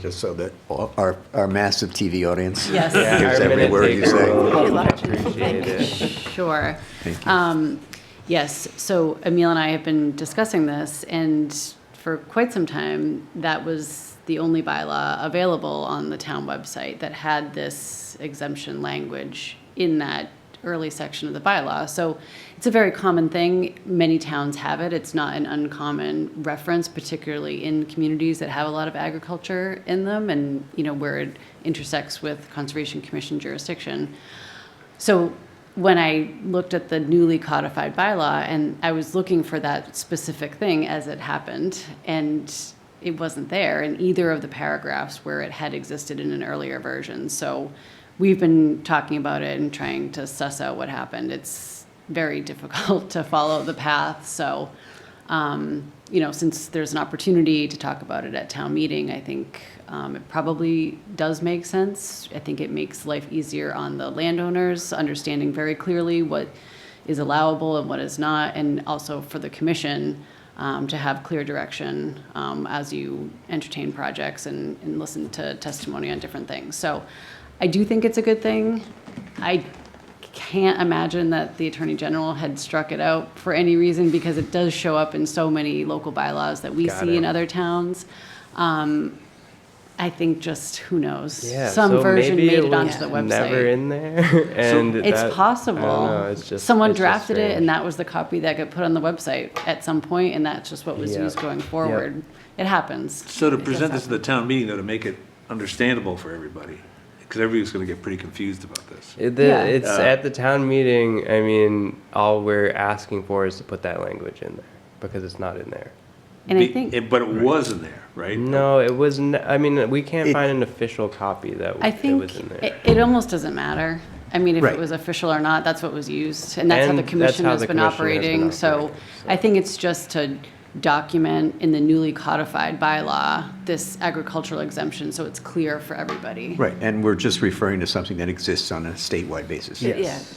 Just so that our massive TV audience Yes. Yeah, hears our every minute word you taker say. will appreciate it. Sure. Thank you. Yes, so Emil and I have been discussing this, and for quite some time, that was the only bylaw available on the town website that had this exemption language in that early section of the bylaw. So it's a very common thing. Many towns have it. It's not an uncommon reference, particularly in communities that have a lot of agriculture in them, and where it intersects with Conservation Commission jurisdiction. So when I looked at the newly codified bylaw, and I was looking for that specific thing as it happened, and it wasn't there in either of the paragraphs where it had existed in an earlier version. So we've been talking about it and trying to suss out what happened. It's very difficult to follow the path. So, since there's an opportunity to talk about it at town meeting, I think it probably does make sense. I think it makes life easier on the landowners, understanding very clearly what is allowable and what is not, and also for the commission to have clear direction as you entertain projects and listen to testimony on different things. So I do think it's a good thing. I can't imagine that the Attorney General had struck it out for any reason, because it does show up in so many local bylaws that we Got see it. in other towns. I think just, who knows? Yeah, Some so version maybe made it it onto was the website. never in there, and It's that- possible. I don't know, it's just Someone it's just drafted it, strange. and that was the copy that got put on the website at some point, and that's just what was Yeah. used going forward. It happens. So to It does present this to the happen. town meeting, though, to make it understandable for everybody, because everybody's going to get pretty confused about this. Yeah. It's at the town meeting. I mean, all we're asking for is to put that language in there because it's not in there. And I think, But it was in there, right? No, it was. I mean, we can't It- find an official copy that I it think was in there. it almost doesn't matter. I mean, if Right. it was official or not, that's what was used, and that's how And the that's commission how has the been commission has been operating. So operating, so. I think it's just to document in the newly codified bylaw this agricultural exemption, so it's clear for everybody. Right, and we're just referring to something that exists on a statewide basis. Yeah.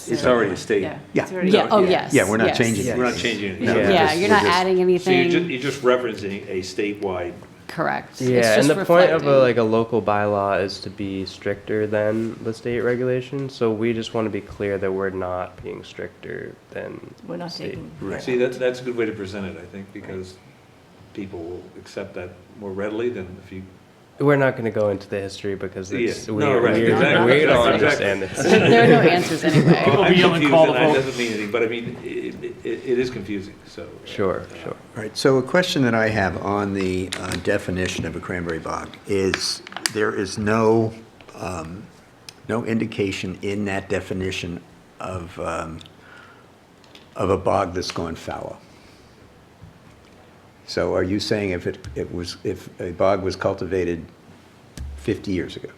It's already a state. Yeah. Yeah. it's already- Yeah, oh, yes. Yeah, we're not yes. changing it. We're not changing it. No. Yeah, just- you're we're not just- adding So anything. you're just referencing a statewide, Correct. It's Yeah, just and the point of reflecting. a local bylaw is to be stricter than the state regulation. So we just want to be clear that we're not being stricter than We're not state. taking. see, that's a good way to present it, I think, because people will accept that more readily than if you We're not going to go into the history because it's Yeah. No, right, we exactly. don't Exactly. understand this. There are no answers anyway. People I'm be yelling, confused, call the and that vote. doesn't mean anything, but I mean, it is confusing, so. Sure. All right, so a question that I have on the definition of a cranberry bog is, there is no indication in that definition of a bog that's gone fallow. So are you saying if if a bog was cultivated 50 years ago,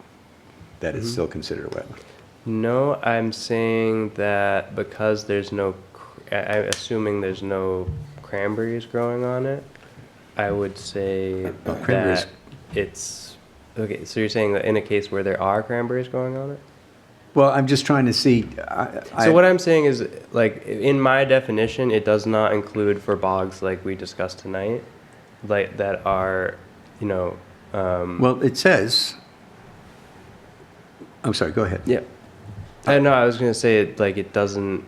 that it's still considered a wetland? No, I'm saying that because there's no, I'm assuming there's no cranberries growing on it, I would say cranberries- that it's, okay, so you're saying that in a case where there are cranberries growing on it? Well, I'm just trying to see. So what I'm saying is, like, in my definition, it does not include for bogs like we discussed tonight, like, that are, you know, Well, it says, I'm sorry, go ahead. yeah. No, I was gonna say, like, it doesn't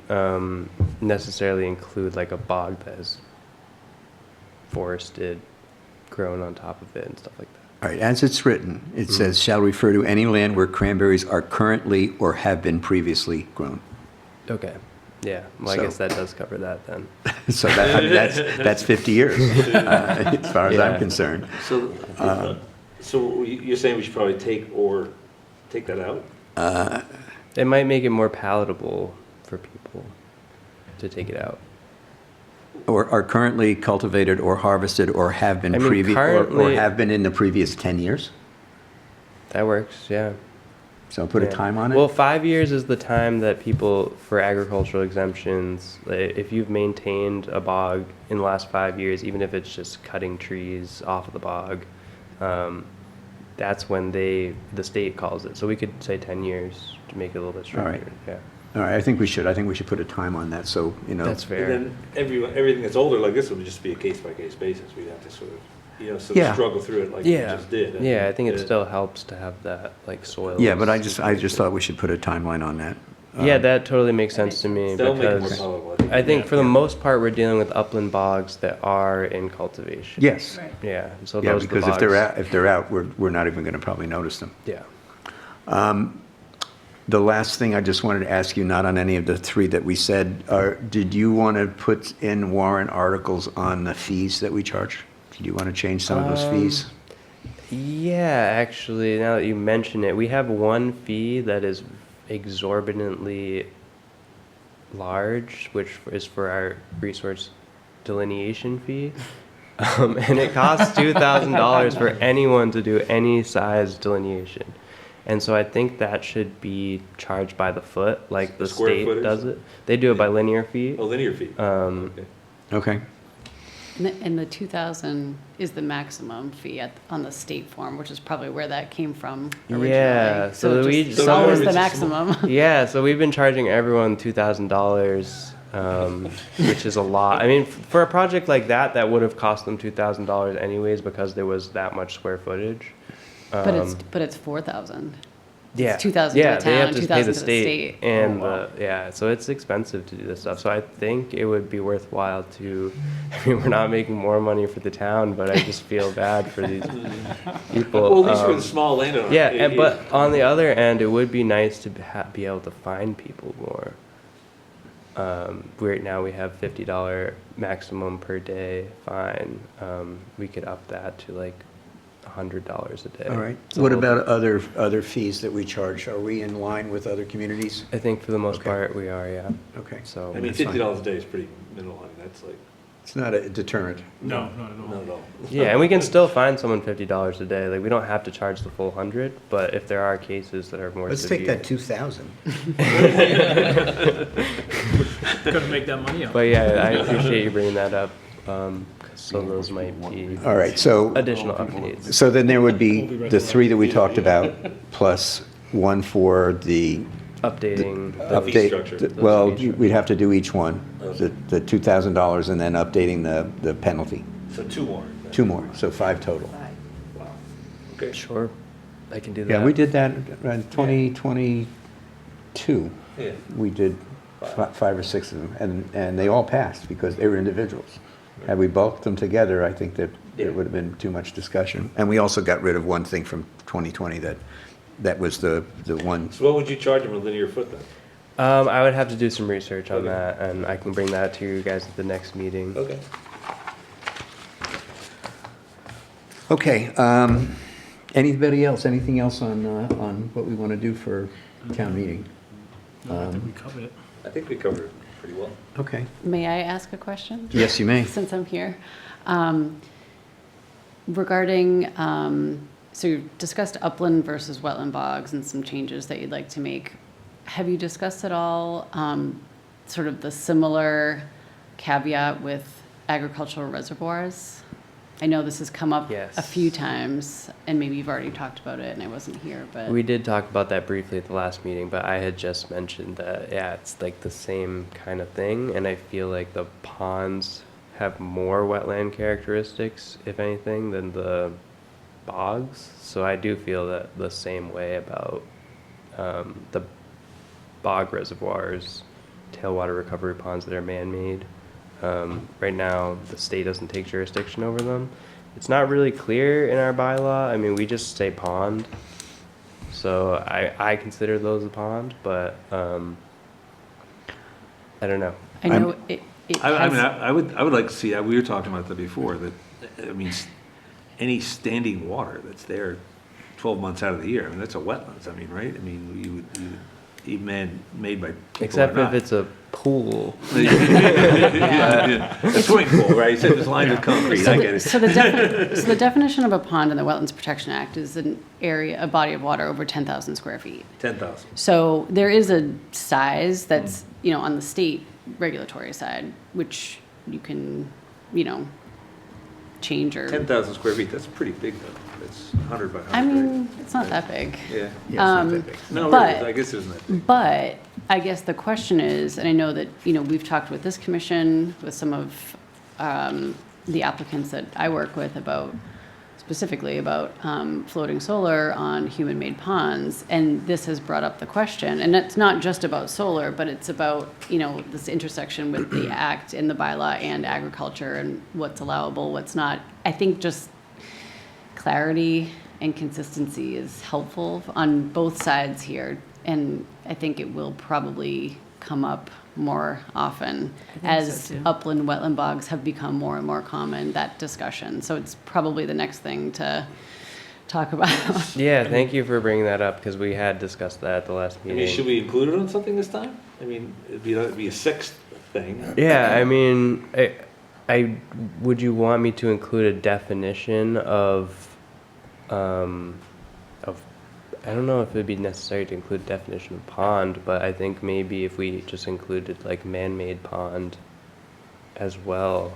necessarily include, like, a bog that is forested, grown on top of it and stuff like that. All right, as it's written, it says, shall refer to any land where cranberries are currently or have been previously grown. Okay, yeah, well, I So- guess that does cover that then. So that, I mean, that's 50 years, as far as I'm Yeah. concerned. So you're saying we should probably take that out? It might make it more palatable for people to take it out. Or are currently cultivated or harvested or have been I mean, or currently- have been in the previous 10 years? That works, yeah. So put a Yeah. time on it? Well, 5 years is the time that people, for agricultural exemptions, if you've maintained a bog in the last 5 years, even if it's just cutting trees off of the bog, that's when the state calls it. So we could say 10 years to make it a little bit All right. stricter. Yeah, All right, I think we should put a time on that, so, you know. that's fair. And then everything that's older like this would just be a case-by-case basis. We'd have to sort of, sort Yeah. of struggle through it like you Yeah, just did. yeah, I think it still helps to have that, like, soil. Yeah, but I just thought we should put a timeline on that. Yeah, that totally makes sense to me That'll make it more because palatable, I think for the Yeah. most part, we're dealing with upland bogs that are in cultivation. Yes, Yeah, so yeah, those are the because if bogs. they're out, we're not even going to probably notice them. Yeah. The last thing I just wanted to ask you, not on any of the three that we said, did you want to put in warrant articles on the fees that we charge? Did you want to change some of those fees? Yeah, actually, now that you mention it, we have one fee that is exorbitantly large, which is for our resource delineation fee. And it costs $2,000 for anyone to do any size delineation. And so I think that should be charged by the foot, like the Square state footage? does it. They do it by linear feet. Oh, linear feet. Okay. Okay, And the 2,000 is the maximum fee on the state form, which is probably where that came from originally. Yeah, so just- we- it's so always it's the just maximum. Yeah, so we've been charging everyone $2,000, which is a lot. I mean, for a project like that, that would have cost them $2,000 anyways because there was that much square footage. But it's 4,000. Yeah, 2,000 to the yeah, they town, have to pay 2,000 the to the state, state. and Oh, wow. yeah, so it's expensive to do this stuff. So I think it would be worthwhile to. I mean, we're not making more money for the town, but I just feel bad for these people. Well, at least for the small landowner. Yeah, but on the other end, it would be nice to be able to find people more. Right now we have $50 maximum per day fine. We could up that to like $100 a day. all right. It's a What little about other fees that we charge? Are we in line with other communities? I think for the most Okay. part we are, yeah. Okay, So I mean, That's fine. $50 a day is pretty minimal. I mean, that's like, it's not a deterrent. No, not at all. not at all. yeah, and we can still find someone $50 a day. Like we don't have to charge the full 100, but if there are cases that are more Let's severe. take that 2,000. Couldn't make that money up. But yeah, I appreciate you bringing that up. 'Cause so those might be All right, so, additional updates. so then there would be the three that we talked about, plus one for the Updating. The fee update. structure. Well, The fee we'd have to do each one, the $2,000 and then updating the penalty. So two more. Two more, so 5 total. Wow. Okay. Sure, I can do that. Yeah, we did that in 2022. Yeah. We did 5 or 6 of them, and they all passed because they were individuals. Had we bulked them together, I think that it would have been too much discussion. And we also got rid of one thing from 2020 that was the one. So what would you charge them a linear foot then? I would have to do some research on that, and I can bring that to you guys at the next meeting. Okay. Okay, anybody else, anything else on what we want to do for town meeting? I think we covered it. I think we covered it pretty well. Okay. May I ask a question? Yes, you may. Since I'm here. Regarding, so you've discussed upland versus wetland bogs and some changes that you'd like to make. Have you discussed at all sort of the similar caveat with agricultural reservoirs? I know this has come up Yes. a few times, and maybe you've already talked about it, and I wasn't here, but. We did talk about that briefly at the last meeting, but I had just mentioned that, yeah, it's like the same kind of thing, and I feel like the ponds have more wetland characteristics, if anything, than the bogs. So I do feel that the same way about the bog reservoirs, tailwater recovery ponds that are man-made. Right now, the state doesn't take jurisdiction over them. It's not really clear in our bylaw. I mean, we just say pond. So I consider those a pond, but I don't know. I know it I mean, has, I would like to see, we were talking about that before, that, I mean, any standing water that's there 12 months out of the year, I mean, that's a wetlands, I mean, right? I mean, you would even made by people Except or if not. it's a pool. A swimming pool, right? You said it's lined with concrete, I get it. so the definition of a pond in the Wetlands Protection Act is an area, a body of water over 10,000 square feet. 10,000. So there is a size that's, on the state regulatory side, which you can, change or. 10,000 square feet, that's pretty big though. It's 100 by 100. I mean, it's not that big. Yeah. No, but- it is. I guess it isn't that big. But I guess the question is, and I know that, we've talked with this commission, with some of the applicants that I work with specifically about floating solar on human-made ponds, and this has brought up the question, and it's not just about solar, but it's about, this intersection with the act and the bylaw and agriculture and what's allowable, what's not. I think just clarity and consistency is helpful on both sides here, and I think it will probably come up more often as upland wetland bogs have become more and more common, that discussion. So it's probably the next thing to talk about. Yeah, thank you for bringing that up, because we had discussed that at the last I meeting. mean, should we include it on something this time? I mean, it'd be a sixth thing. Yeah, I mean, I would you want me to include a definition of I don't know if it'd be necessary to include a definition of pond, but I think maybe if we just included like man-made pond as well.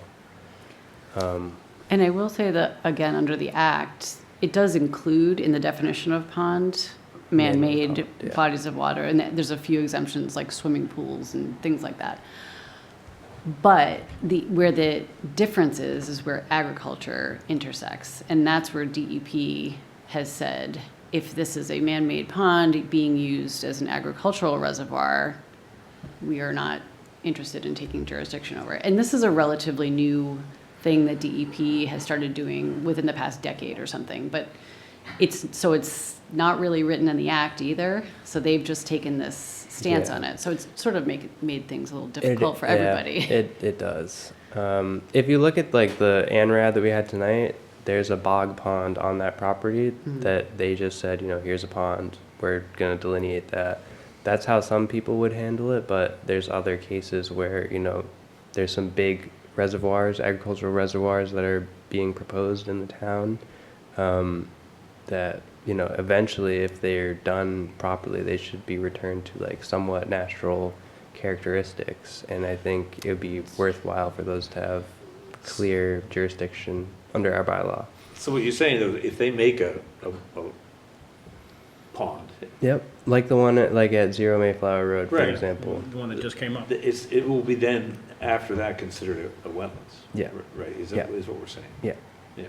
And I will say that, again, under the act, it does include in the definition of pond, man-made Man-made pond, yeah. bodies of water, and there's a few exemptions like swimming pools and things like that. But where the difference is where agriculture intersects, and that's where DEP has said, if this is a man-made pond being used as an agricultural reservoir, we are not interested in taking jurisdiction over it. And this is a relatively new thing that DEP has started doing within the past decade or something, but it's not really written in the act either, so they've just taken this stance on it. So it's sort of made things a little difficult for everybody. It does. If you look at like the ANRAD that we had tonight, there's a bog pond on that property that they just said, here's a pond, we're going to delineate that. That's how some people would handle it, but there's other cases where, there's some big reservoirs, agricultural reservoirs that are being proposed in the town that, eventually if they're done properly, they should be returned to like somewhat natural characteristics. And I think it would be worthwhile for those to have clear jurisdiction under our bylaw. So what you're saying, though, if they make a pond, Yep, like the one at Zero Mayflower Road, for Right. example. The one that just came up. it will be then, after that, considered a wetlands? Yeah. Right, is Yeah. what we're saying? Yeah. Yeah,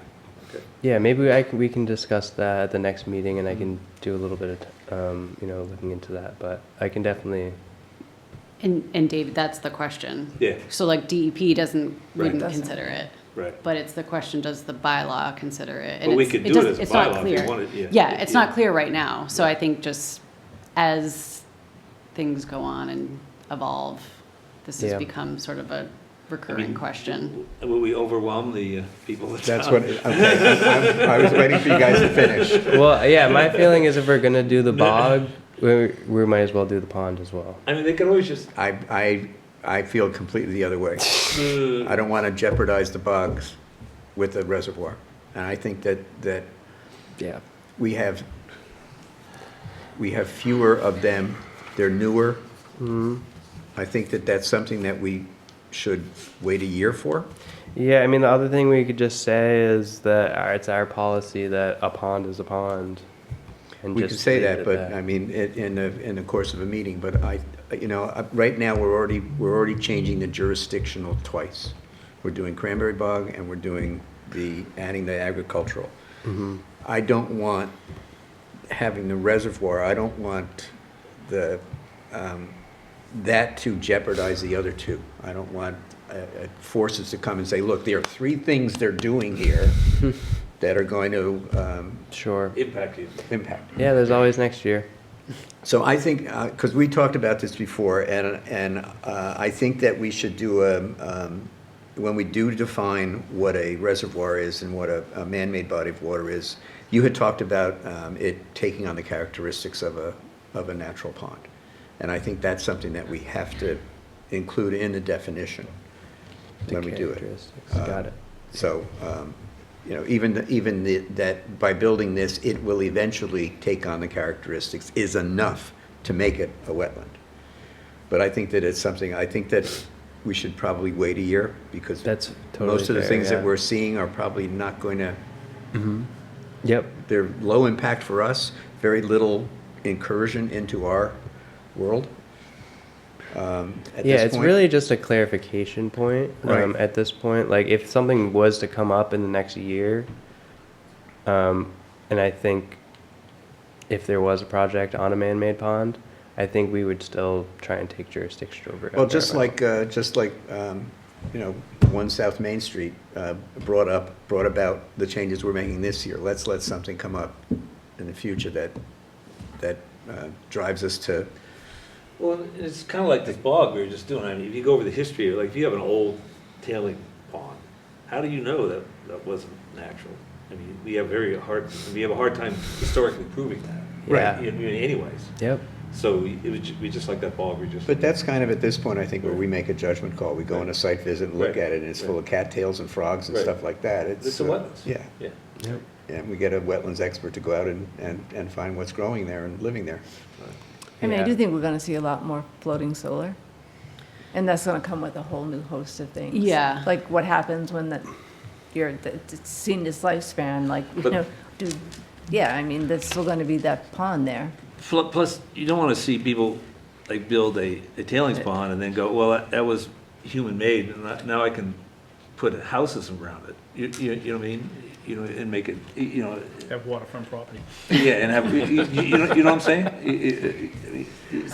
okay. Yeah, maybe we can discuss that at the next meeting, and I can do a little bit of, looking into that. But I can definitely And David, that's the question. Yeah. So like DEP wouldn't Doesn't. consider it. Right. But it's the question, does the bylaw consider it? But we could do it as a it's not bylaw if you clear. wanted, yeah. Yeah, it's Yeah. not clear right now. So I think just as things go on and evolve, this has Yeah. become sort of a recurring question. Will we overwhelm the people of That's town? what, okay, I was waiting for you guys to finish. Well, yeah, my feeling is if we're gonna do the bog, we might as well do the pond as well. I mean, they could always just, I feel completely the other way. I don't want to jeopardize the bogs with the reservoir. And I think that Yeah. we have fewer of them. They're newer. I think that that's something that we should wait a year for. Yeah, I mean, the other thing we could just say is that it's our policy that a pond is a pond. And We could just say leave that, it but at I mean, in the course of a meeting, but right now, we're already changing the jurisdictional twice. We're doing Cranberry Bog and we're doing adding the agricultural. I don't want having the reservoir, I don't want that to jeopardize the other two. I don't want forces to come and say, look, there are 3 things they're doing here that are going to Sure. impact you. impact. Yeah, there's always next year. So I think, because we talked about this before, and I think that we should do when we do define what a reservoir is and what a man-made body of water is, you had talked about it taking on the characteristics of a natural pond. And I think that's something that we have to include in the definition when we do it. Characteristics. Got it. So, even that by building this, it will eventually take on the characteristics is enough to make it a wetland. But I think that it's something, I think that we should probably wait a year because That's totally most of the fair, things yeah. that we're seeing are probably not going to, Yep. they're low impact for us, very little incursion into our world. At Yeah, this it's point. really just a clarification point Right. at this point. Like, if something was to come up in the next year, and I think if there was a project on a man-made pond, I think we would still try and take jurisdiction over it. Well, just like 1 South Main Street brought about the changes we're making this year. Let's let something come up in the future that drives us to, Well, it's kind of like this bog we were just doing. I mean, if you go over the history, like if you have an old tailing pond, how do you know that that wasn't natural? I mean, we have a hard time historically proving that. Yeah. Anyways. Yep. So it would be just like that bog we just. but that's kind of at this point, I think, where we make a judgment call. We go on a site visit and look Right. at it, and it's full of cattails and frogs and Right. stuff like that. It's a wetlands. Yeah, Yeah. Yep. and we get a wetlands expert to go out and find what's growing there and living there. I mean, I Yeah. do think we're going to see a lot more floating solar. And that's going to come with a whole new host of things. Yeah. Like what happens when it's seen this lifespan, like, But- yeah, I mean, there's still going to be that pond there. Plus, you don't want to see people like build a tailings pond and then go, well, that was human-made, and now I can put houses around it. You know what I mean? And make it, Have waterfront property. yeah, and have, you know what I'm saying?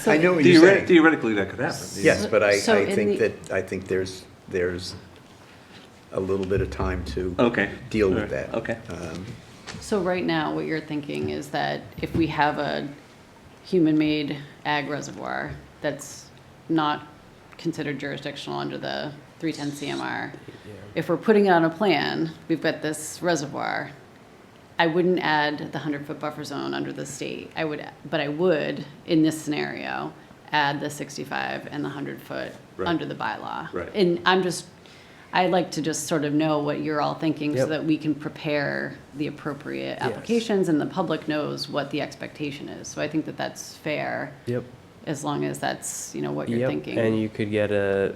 I know what you're saying. Theoretically, that could happen. Yes, but I So in think the- I think there's a little bit of time to Okay. deal All with right. that. Okay. So right now, what you're thinking is that if we have a human-made ag reservoir that's not considered jurisdictional under the 310 CMR, if we're putting it on a plan, we've got this reservoir, I wouldn't add the 100-foot buffer zone under the state. But I would, in this scenario, add the 65 and the 100-foot Right. under the bylaw. Right. And I'd like to just sort of know what you're all thinking so Yep. that we can prepare the appropriate Yes. applications and the public knows what the expectation is. So I think that that's fair, Yep. as long as that's, what you're Yep. thinking. And you could get a,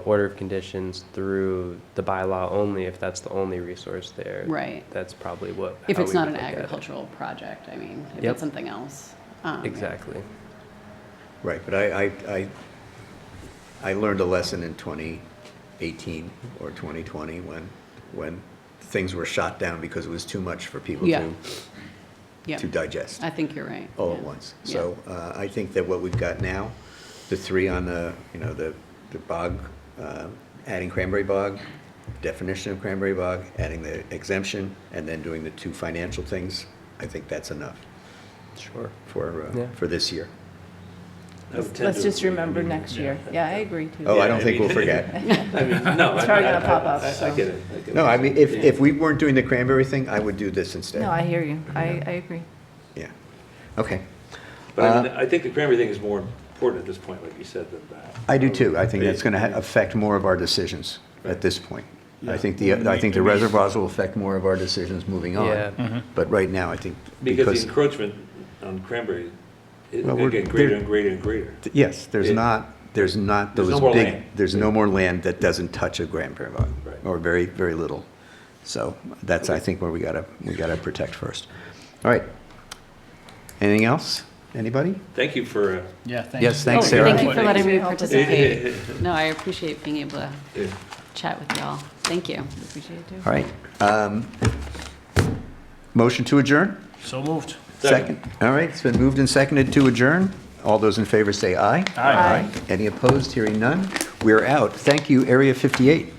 order of conditions through the bylaw only if that's the only resource there. Right. That's probably what. If how it's we not would an look at it. agricultural project, I mean, if Yep. it's something else. Exactly. Right, but I learned a lesson in 2018 or 2020 when things were shot down because it was too much for people Yeah. Yeah, to digest I think you're right. all at yeah. once. Yeah. So I think that what we've got now the three on the, the bog, adding cranberry bog, definition of cranberry bog, adding the exemption, and then doing the two financial things, I think that's enough Sure. for this year. Let's just remember next year. Yeah, I agree too. Oh, I don't think we'll forget. I mean, no. It's probably gonna pop up, I so. get it. I get No, what I you're mean, saying. if we weren't doing the cranberry thing, I would do this instead. No, I hear you. I agree. Yeah, okay. But I mean, I think the cranberry thing is more important at this point, like you said, than that. I do too. I think that's going to affect more of our decisions at this point. I think the reservoirs will affect more of our decisions moving on. Yeah. But right now, I think Because because, the encroachment on cranberry is Well, going to we're- get greater there- and greater and greater. yes, there's not There's those no more big, land. there's no more land that doesn't touch a cranberry bog, Right. or very, very little. So that's, I think, where we gotta protect first. All right. Anything else? Anybody? Thank you for, Yeah, thanks. Yes, thanks, Oh, Sarah. Thank you for letting me Thanks. participate. No, I appreciate being able to yeah. chat with y'all. Thank you. Appreciate it too. All right. Motion to adjourn? So moved. Second. All right, it's been moved and seconded to adjourn. All those in favor say aye. Aye. Any opposed? Hearing none. We're out. Thank you, Area 58.